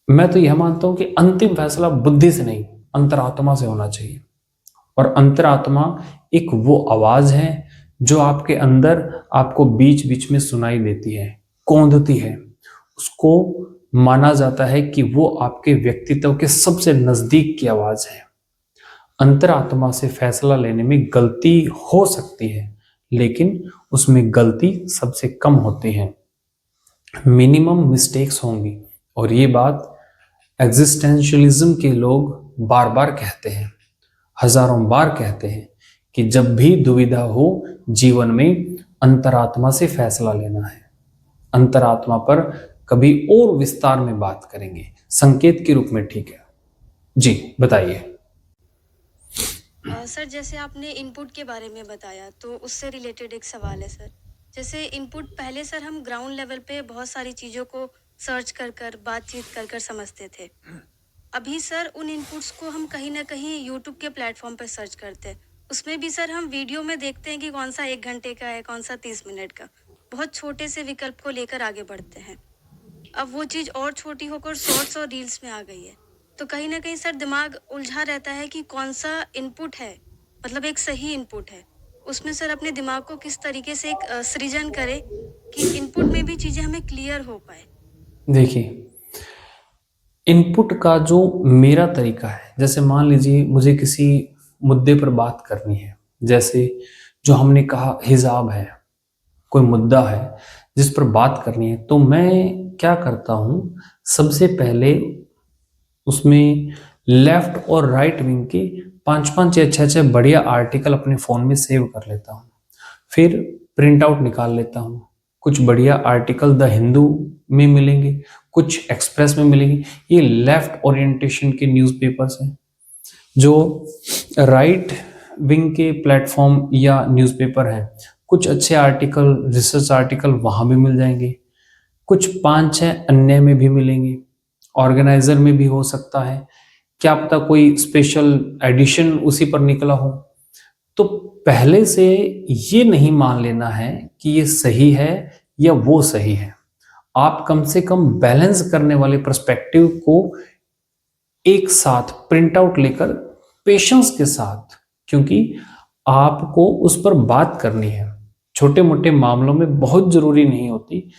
[SPEAKER 1] मैं तो यह मानता हूं कि अंतिम फैसला बुद्धि से नहीं, अंतरात्मा से होना चाहिए। और अंतरात्मा एक वो आवाज है जो आपके अंदर आपको बीच बीच में सुनाई देती है, कौंधती है। उसको माना जाता है कि वो आपके व्यक्तित्व के सबसे नजदीक की आवाज है। अंतरात्मा से फैसला लेने में गलती हो सकती है, लेकिन उसमें गलती सबसे कम होती है, मिनिमम मिस्टेक्स होंगी। और ये बात एग्जिस्टेंशियलिज्म के लोग बार बार कहते हैं, हजारों बार कहते हैं कि जब भी दुविधा हो जीवन में, अंतरात्मा से फैसला लेना है। अंतरात्मा पर कभी और विस्तार में बात करेंगे, संकेत के रूप में, ठीक है जी, बताइए।
[SPEAKER 3] सर, जैसे आपने इनपुट के बारे में बताया, तो उससे रिलेटेड एक सवाल है सर। जैसे इनपुट पहले सर हम ग्राउंड लेवल पे बहुत सारी चीज़ों को सर्च कर बातचीत कर समझते थे। अभी सर उन इनपुट्स को हम कहीं ना कहीं यूट्यूब के प्लेटफॉर्म पर सर्च करते हैं। उसमें भी सर हम वीडियो में देखते हैं कि कौन सा 1 घंटे का है, कौन सा 30 मिनट का। बहुत छोटे से विकल्प को लेकर आगे बढ़ते हैं। अब वो चीज़ और छोटी होकर शॉर्ट्स और रील्स में आ गई है। तो कहीं ना कहीं सर दिमाग उलझा रहता है कि कौन सा इनपुट है, मतलब एक सही इनपुट है। उसमें सर अपने दिमाग को किस तरीके से एक सृजन करे कि इनपुट में भी चीज़ें हमें क्लियर हो पाए।
[SPEAKER 1] देखिए, इनपुट का जो मेरा तरीका है, जैसे मान लीजिए मुझे किसी मुद्दे पर बात करनी है, जैसे जो हमने कहा हिजाब है, कोई मुद्दा है जिस पर बात करनी है, तो मैं क्या करता हूं, सबसे पहले उसमें लेफ्ट और राइट विंग के 5-5 या 6-6 बढ़िया आर्टिकल अपने फोन में सेव कर लेता हूं। फिर प्रिंट आउट निकाल लेता हूं। कुछ बढ़िया आर्टिकल द हिंदू में मिलेंगे, कुछ एक्सप्रेस में मिलेंगे। ये लेफ्ट ओरिएंटेशन के न्यूज़पेपर्स हैं। जो राइट विंग के प्लेटफॉर्म या न्यूज़पेपर हैं, कुछ अच्छे आर्टिकल, रिसर्च आर्टिकल वहाँ भी मिल जाएंगे। कुछ 5-6 अन्य में भी मिलेंगे, ऑर्गेनाइजर में भी हो सकता है, क्या पता कोई स्पेशल एडिशन उसी पर निकला हो। तो पहले से ये नहीं मान लेना है कि ये सही है या वो सही है। आप कम से कम बैलेंस करने वाले पर्सपेक्टिव को एक साथ प्रिंट आउट लेकर पेशेंस के साथ, क्योंकि आपको उस पर बात करनी है। छोटे मोटे मामलों में बहुत जरूरी नहीं होती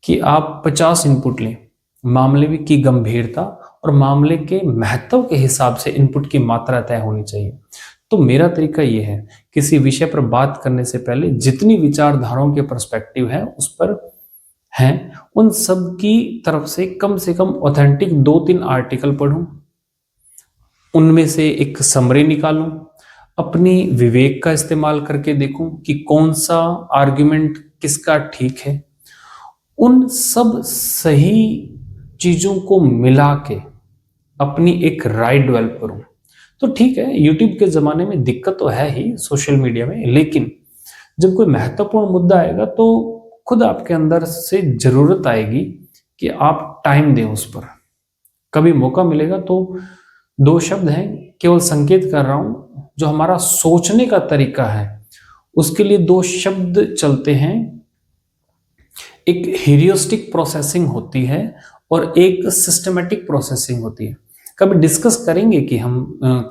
[SPEAKER 1] कि आप 50 इनपुट लें। मामले की गंभीरता और मामले के महत्व के हिसाब से इनपुट की मात्रा तय होनी चाहिए। तो मेरा तरीका ये है, किसी विषय पर बात करने से पहले जितनी विचारधाराओं के पर्सपेक्टिव है उस पर हैं, उन सब की तरफ से कम ऑथेंटिक 2-3 आर्टिकल पढूं, उनमें से एक समरी निकालूं, अपनी विवेक का इस्तेमाल करके देखूं कि कौन सा आर्गुमेंट किसका ठीक है। उन सब सही चीजों को मिला के अपनी एक राय डेवलप करूं। तो ठीक है, यूट्यूब के जमाने में दिक्कत तो है ही, सोशल मीडिया में, लेकिन जब कोई महत्वपूर्ण मुद्दा आएगा तो खुद आपके अंदर से जरूरत आएगी कि आप टाइम दें उस पर। कभी मौका मिलेगा तो 2 शब्द हैं, केवल संकेत कर रहा हूं, जो हमारा सोचने का तरीका है उसके लिए 2 शब्द चलते हैं। एक ह्यूरिस्टिक प्रोसेसिंग होती है और एक सिस्टमेटिक प्रोसेसिंग होती है। कभी डिस्कस करेंगे कि हम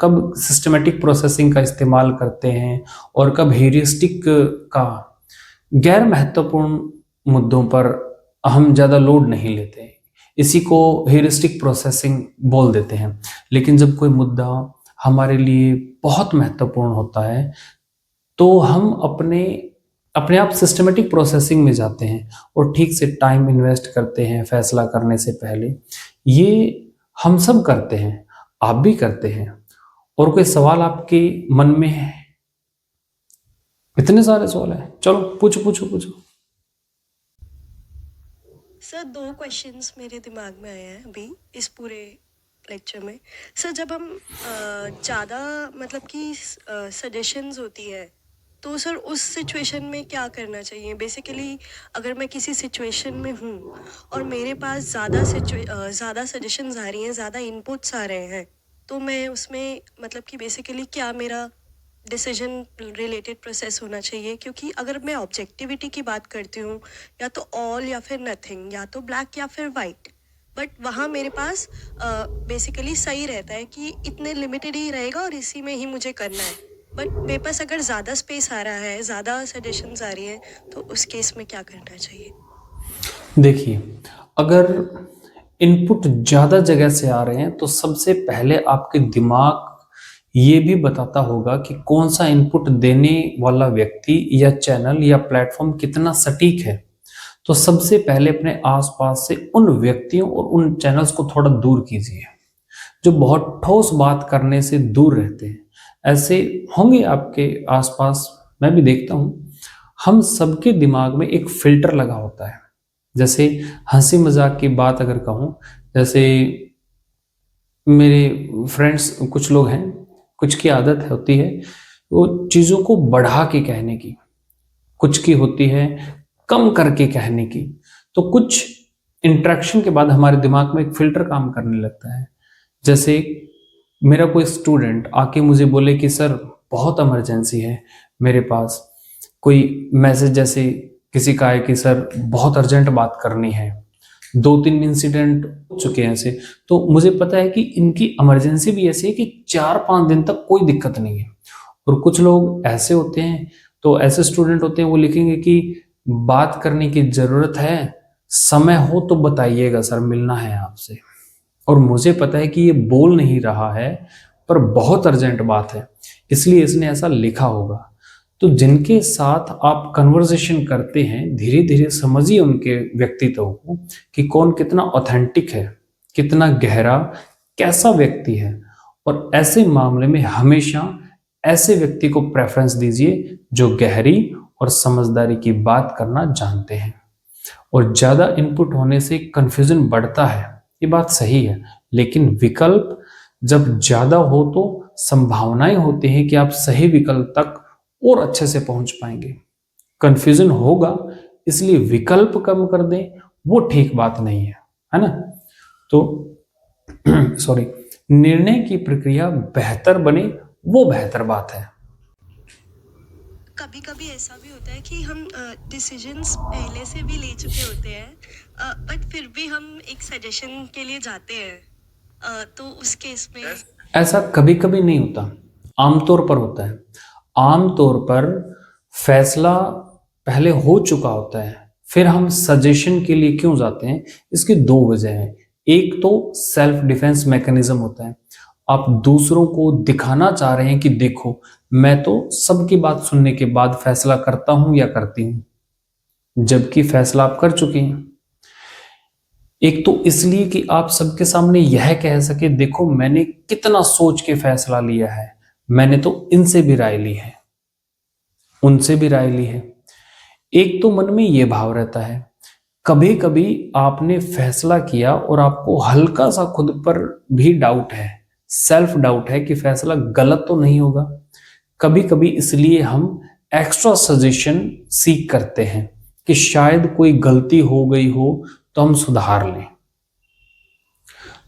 [SPEAKER 1] कब सिस्टमेटिक प्रोसेसिंग का इस्तेमाल करते हैं और कब ह्यूरिस्टिक का। गैर महत्वपूर्ण मुद्दों पर हम ज़्यादा लोड नहीं लेते, इसी को ह्यूरिस्टिक प्रोसेसिंग बोल देते हैं। लेकिन जब कोई मुद्दा हमारे लिए बहुत महत्वपूर्ण होता है तो हम अपने आप सिस्टमेटिक प्रोसेसिंग में जाते हैं और ठीक से टाइम इन्वेस्ट करते हैं फैसला करने से पहले। ये हम सब करते हैं, आप भी करते हैं। और कोई सवाल आपके मन में है? इतने सारे सवाल हैं, चलो पूछो।
[SPEAKER 4] सर 2 क्वेश्चंस मेरे दिमाग में आए हैं अभी इस पूरे लेक्चर में। सर जब हम ज़्यादा मतलब कि सजेशंस होती है तो सर उस सिचुएशन में क्या करना चाहिए? बेसिकली अगर मैं किसी सिचुएशन में हूँ और मेरे पास ज़्यादा सजेशंस आ रही हैं, ज़्यादा इनपुट्स आ रहे हैं, तो मैं उसमें मतलब कि बेसिकली क्या मेरा डिसीजन रिलेटेड प्रोसेस होना चाहिए? क्योंकि अगर मैं ऑब्जेक्टिविटी की बात करती हूँ, या तो ऑल या फिर नथिंग, या तो ब्लैक या फिर वाइट, बट वहाँ मेरे पास बेसिकली सही रहता है कि इतने लिमिटेड ही रहेगा और इसी में ही मुझे करना है। बट मेरे पास अगर ज़्यादा स्पेस आ रहा है, ज़्यादा सजेशंस आ रही हैं, तो उस केस में क्या करना चाहिए?
[SPEAKER 1] देखिए, अगर इनपुट ज़्यादा जगह से आ रहे हैं तो सबसे पहले आपके दिमाग ये भी बताता होगा कि कौन सा इनपुट देने वाला व्यक्ति या चैनल या प्लेटफॉर्म कितना सटीक है। तो सबसे पहले अपने आसपास से उन व्यक्तियों और उन चैनल्स को थोड़ा दूर कीजिए जो बहुत ठोस बात करने से दूर रहते हैं। ऐसे होंगे आपके आसपास, मैं भी देखता हूँ। हम सबके दिमाग में एक फिल्टर लगा होता है। जैसे हंसी मजाक की बात अगर कहूँ, जैसे मेरे फ्रेंड्स कुछ लोग हैं, कुछ की आदत होती है वो चीज़ों को बढ़ा के कहने की, कुछ की होती है कम करके कहने की। तो कुछ इंटरेक्शन के बाद हमारे दिमाग में एक फिल्टर काम करने लगता है। जैसे मेरा कोई स्टूडेंट आके मुझे बोले कि सर बहुत इमरजेंसी है मेरे पास, कोई मैसेज जैसे किसी का है कि सर बहुत अर्जेंट बात करनी है, 2-3 इंसिडेंट हो चुके हैं ऐसे। तो मुझे पता है कि इनकी इमरजेंसी भी ऐसी है कि 4-5 दिन तक कोई दिक्कत नहीं है। और कुछ लोग ऐसे होते हैं, तो ऐसे स्टूडेंट होते हैं, वो लिखेंगे कि बात करने की ज़रूरत है, समय हो तो बताइएगा सर, मिलना है आपसे। और मुझे पता है कि ये बोल नहीं रहा है पर बहुत अर्जेंट बात है, इसलिए इसने ऐसा लिखा होगा। तो जिनके साथ आप कन्वर्सेशन करते हैं, धीरे धीरे समझिए उनके व्यक्तित्व को कि कौन कितना ऑथेंटिक है, कितना गहरा, कैसा व्यक्ति है। और ऐसे मामले में हमेशा ऐसे व्यक्ति को प्रेफरेंस दीजिए जो गहरी और समझदारी की बात करना जानते हैं। और ज़्यादा इनपुट होने से कन्फ्यूजन बढ़ता है, ये बात सही है, लेकिन विकल्प जब ज़्यादा हो तो संभावनाएं होती हैं कि आप सही विकल्प तक और अच्छे से पहुंच पाएंगे। कन्फ्यूजन होगा, इसलिए विकल्प कम कर दें, वो ठीक बात नहीं है ना। तो सॉरी, निर्णय की प्रक्रिया बेहतर बने वो बेहतर बात है।
[SPEAKER 4] कभी कभी ऐसा भी होता है कि हम डिसीजंस पहले से भी ले चुके होते हैं, बट फिर भी हम एक सजेशन के लिए जाते हैं, तो उस केस में
[SPEAKER 1] ऐसा कभी कभी नहीं होता, आमतौर पर होता है। आमतौर पर फैसला पहले हो चुका होता है, फिर हम सजेशन के लिए क्यों जाते हैं? इसकी 2 वजह हैं। एक तो सेल्फ डिफेंस मैकेनिज्म होता है, आप दूसरों को दिखाना चाह रहे हैं कि देखो मैं तो सबकी बात सुनने के बाद फैसला करता हूं या करती हूं, जबकि फैसला आप कर चुके हैं। एक तो इसलिए कि आप सबके सामने यह कह सके देखो मैंने कितना सोच के फैसला लिया है, मैंने तो इनसे भी राय ली है, उनसे भी राय ली है। एक तो मन में यह भाव रहता है, कभी कभी आपने फैसला किया और आपको हल्का सा खुद पर भी डाउट है, सेल्फ डाउट है कि फैसला गलत तो नहीं होगा। कभी कभी इसलिए हम एक्स्ट्रा सजेशन सीख करते हैं कि शायद कोई गलती हो गई हो तो हम सुधार लें।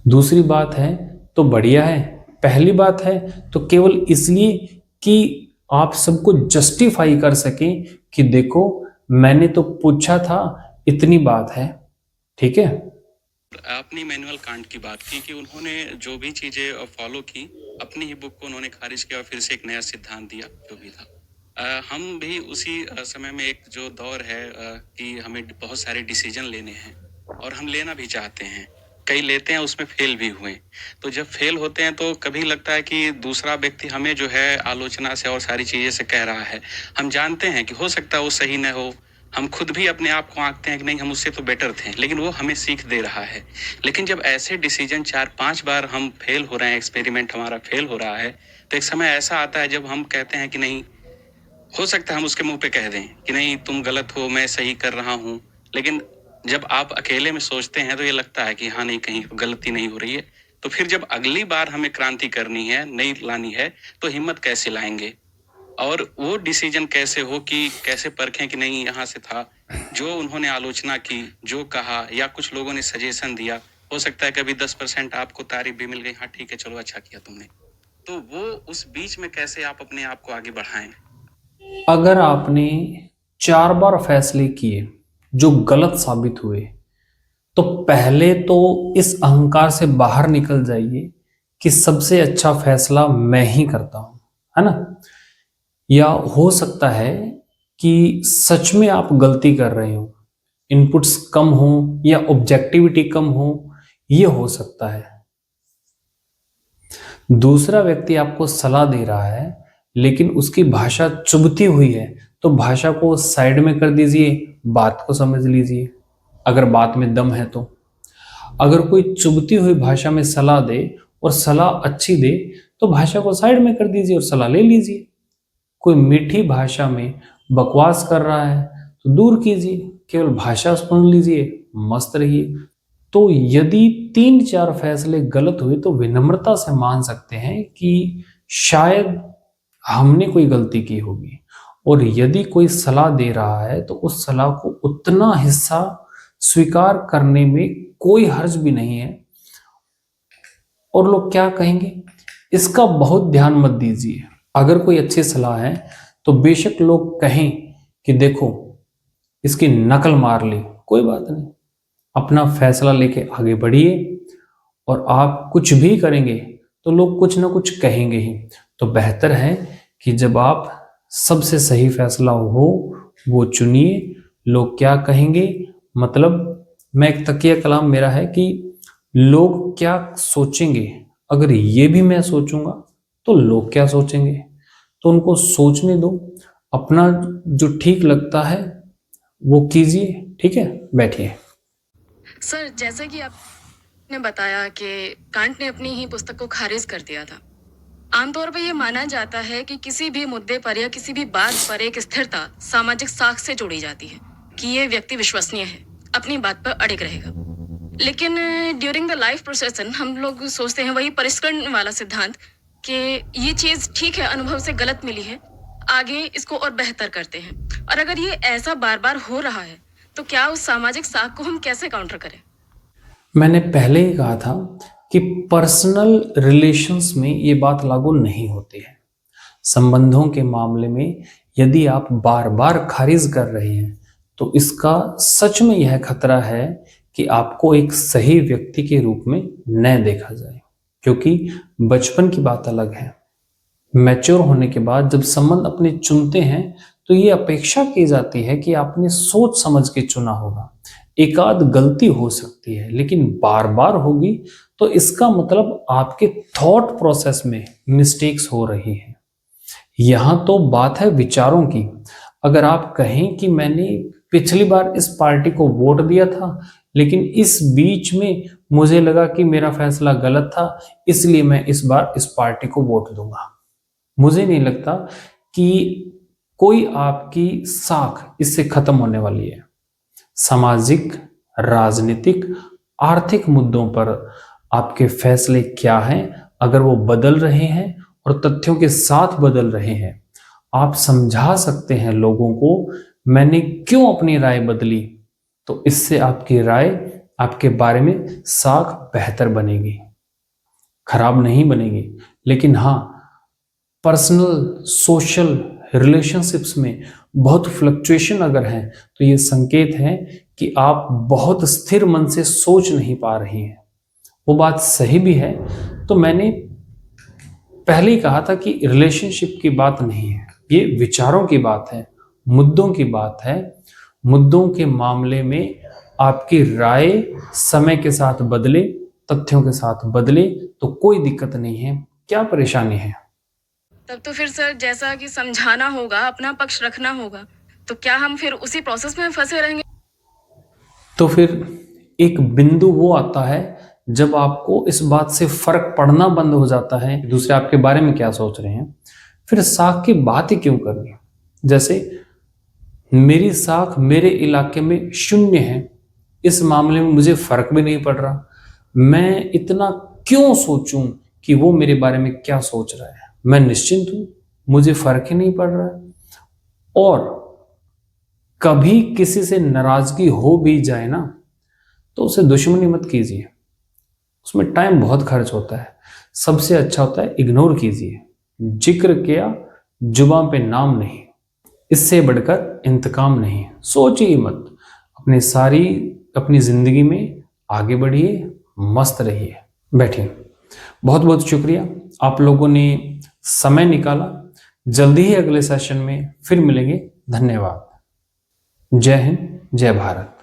[SPEAKER 1] दूसरी बात है तो बढ़िया है, पहली बात है तो केवल इसलिए कि आप सबको जस्टिफाई कर सकें कि देखो मैंने तो पूछा था, इतनी बात है, ठीक है।
[SPEAKER 5] आपने मैनुअल कांट की बात की कि उन्होंने जो भी चीजें फॉलो की, अपनी ही बुक को उन्होंने खारिज किया और फिर से एक नया सिद्धांत दिया जो भी था। हम भी उसी समय में एक जो दौर है कि हमें बहुत सारे डिसीजन लेने हैं और हम लेना भी चाहते हैं, कई लेते हैं, उसमें फेल भी हुए। तो जब फेल होते हैं तो कभी लगता है कि दूसरा व्यक्ति हमें जो है आलोचना से और सारी चीजें से कह रहा है, हम जानते हैं कि हो सकता है वो सही न हो, हम खुद भी अपने आप को आंकते हैं कि नहीं हम उससे तो बेटर थे, लेकिन वो हमें सीख दे रहा है। लेकिन जब ऐसे डिसीजन 4-5 बार हम फेल हो रहे हैं, एक्सपेरिमेंट हमारा फेल हो रहा है, तो एक समय ऐसा आता है जब हम कहते हैं कि नहीं, हो सकता है हम उसके मुंह पे कह दें कि नहीं तुम गलत हो, मैं सही कर रहा हूँ, लेकिन जब आप अकेले में सोचते हैं तो ये लगता है कि हाँ नहीं, कहीं गलती नहीं हो रही है। तो फिर जब अगली बार हमें क्रांति करनी है, नई लानी है, तो हिम्मत कैसे लाएंगे और वो डिसीजन कैसे हो कि कैसे परखें कि नहीं यहाँ से था, जो उन्होंने आलोचना की, जो कहा या कुछ लोगों ने सजेशन दिया, हो सकता है कभी 10% आपको तारीफ भी मिल गई, हाँ ठीक है चलो अच्छा किया तुमने, तो वो उस बीच में कैसे आप अपने आप को आगे बढ़ाएं।
[SPEAKER 1] अगर आपने 4 बार फैसले किए जो गलत साबित हुए, तो पहले तो इस अहंकार से बाहर निकल जाइए कि सबसे अच्छा फैसला मैं ही करता हूं, है ना। या हो सकता है कि सच में आप गलती कर रहे हो, इनपुट्स कम हो या ऑब्जेक्टिविटी कम हो, ये हो सकता है। दूसरा व्यक्ति आपको सलाह दे रहा है लेकिन उसकी भाषा चुभती हुई है, तो भाषा को साइड में कर दीजिए, बात को समझ लीजिए अगर बात में दम है तो। अगर कोई चुभती हुई भाषा में सलाह दे और सलाह अच्छी दे तो भाषा को साइड में कर दीजिए और सलाह ले लीजिए। कोई मीठी भाषा में बकवास कर रहा है तो दूर कीजिए, केवल भाषा सुन लीजिए, मस्त रहिए। तो यदि 3-4 फैसले गलत हुए तो विनम्रता से मान सकते हैं कि शायद हमने कोई गलती की होगी, और यदि कोई सलाह दे रहा है तो उस सलाह को उतना हिस्सा स्वीकार करने में कोई हर्ज भी नहीं है। और लोग क्या कहेंगे इसका बहुत ध्यान मत दीजिए। अगर कोई अच्छी सलाह है तो बेशक लोग कहें कि देखो इसकी नकल मार ली, कोई बात नहीं, अपना फैसला लेके आगे बढ़िए। और आप कुछ भी करेंगे तो लोग कुछ ना कुछ कहेंगे ही। तो बेहतर है कि जब आप सबसे सही फैसला हो वो चुनिए। लोग क्या कहेंगे, मतलब मैं एक तकिया कलाम मेरा है कि लोग क्या सोचेंगे, अगर ये भी मैं सोचूंगा तो लोग क्या सोचेंगे। तो उनको सोचने दो, अपना जो ठीक लगता है वो कीजिए। ठीक है, बैठिए।
[SPEAKER 6] सर, जैसा कि आपने बताया कि कांट ने अपनी ही पुस्तक को खारिज कर दिया था। आमतौर पर यह माना जाता है कि किसी भी मुद्दे पर या किसी भी बात पर एक स्थिरता सामाजिक साख से जोड़ी जाती है कि यह व्यक्ति विश्वसनीय है, अपनी बात पर अड़िग रहेगा। लेकिन ड्यूरिंग द लाइफ प्रोसेसन हम लोग सोचते हैं वही परिष्करण वाला सिद्धांत कि ये चीज ठीक है, अनुभव से गलत मिली है, आगे इसको और बेहतर करते हैं। और अगर ये ऐसा बार बार हो रहा है तो क्या उस सामाजिक साख को हम कैसे काउंटर करें?
[SPEAKER 1] मैंने पहले ही कहा था कि पर्सनल रिलेशंस में ये बात लागू नहीं होती है। संबंधों के मामले में यदि आप बार बार खारिज कर रहे हैं तो इसका सच में यह खतरा है कि आपको एक सही व्यक्ति के रूप में न देखा जाए, क्योंकि बचपन की बात अलग है। मैच्योर होने के बाद जब संबंध अपने चुनते हैं तो ये अपेक्षा की जाती है कि आपने सोच समझ के चुना होगा। एक आध गलती हो सकती है लेकिन बार बार होगी तो इसका मतलब आपके थॉट प्रोसेस में मिस्टेक्स हो रही हैं। यहां तो बात है विचारों की। अगर आप कहें कि मैंने पिछली बार इस पार्टी को वोट दिया था लेकिन इस बीच में मुझे लगा कि मेरा फैसला गलत था, इसलिए मैं इस बार इस पार्टी को वोट दूंगा, मुझे नहीं लगता कि कोई आपकी साख इससे खत्म होने वाली है। सामाजिक, राजनीतिक, आर्थिक मुद्दों पर आपके फैसले क्या हैं, अगर वो बदल रहे हैं और तथ्यों के साथ बदल रहे हैं, आप समझा सकते हैं लोगों को मैंने क्यों अपनी राय बदली, तो इससे आपकी राय, आपके बारे में साख बेहतर बनेगी, खराब नहीं बनेगी। लेकिन हाँ, पर्सनल सोशल रिलेशनशिप्स में बहुत फ्लक्चुएशन अगर है तो ये संकेत है कि आप बहुत स्थिर मन से सोच नहीं पा रही हैं। वो बात सही भी है। तो मैंने पहले ही कहा था कि रिलेशनशिप की बात नहीं है, ये विचारों की बात है, मुद्दों की बात है। मुद्दों के मामले में आपकी राय समय के साथ बदले, तथ्यों के साथ बदले तो कोई दिक्कत नहीं है। क्या परेशानी है?
[SPEAKER 6] तब तो फिर सर जैसा कि समझाना होगा, अपना पक्ष रखना होगा, तो क्या हम फिर उसी प्रोसेस में फंसे रहेंगे?
[SPEAKER 1] तो फिर एक बिंदु वो आता है जब आपको इस बात से फर्क पड़ना बंद हो जाता है कि दूसरे आपके बारे में क्या सोच रहे हैं। फिर साख की बात ही क्यों करनी? जैसे मेरी साख मेरे इलाके में 0 है, इस मामले में मुझे फर्क भी नहीं पड़ रहा। मैं इतना क्यों सोचूं कि वो मेरे बारे में क्या सोच रहा है? मैं निश्चिंत हूं, मुझे फर्क ही नहीं पड़ रहा है। और कभी किसी से नाराजगी हो भी जाए ना, तो उसे दुश्मनी मत कीजिए, उसमें टाइम बहुत खर्च होता है। सबसे अच्छा होता है इग्नोर कीजिए। जिक्र किया, जुबान पे नाम नहीं, इससे बढ़कर इंतकाम नहीं। सोचिए मत, अपनी जिंदगी में आगे बढ़िए, मस्त रहिए। बैठिए। बहुत बहुत शुक्रिया, आप लोगों ने समय निकाला। जल्दी ही अगले सेशन में फिर मिलेंगे। धन्यवाद। जय हिंद, जय भारत।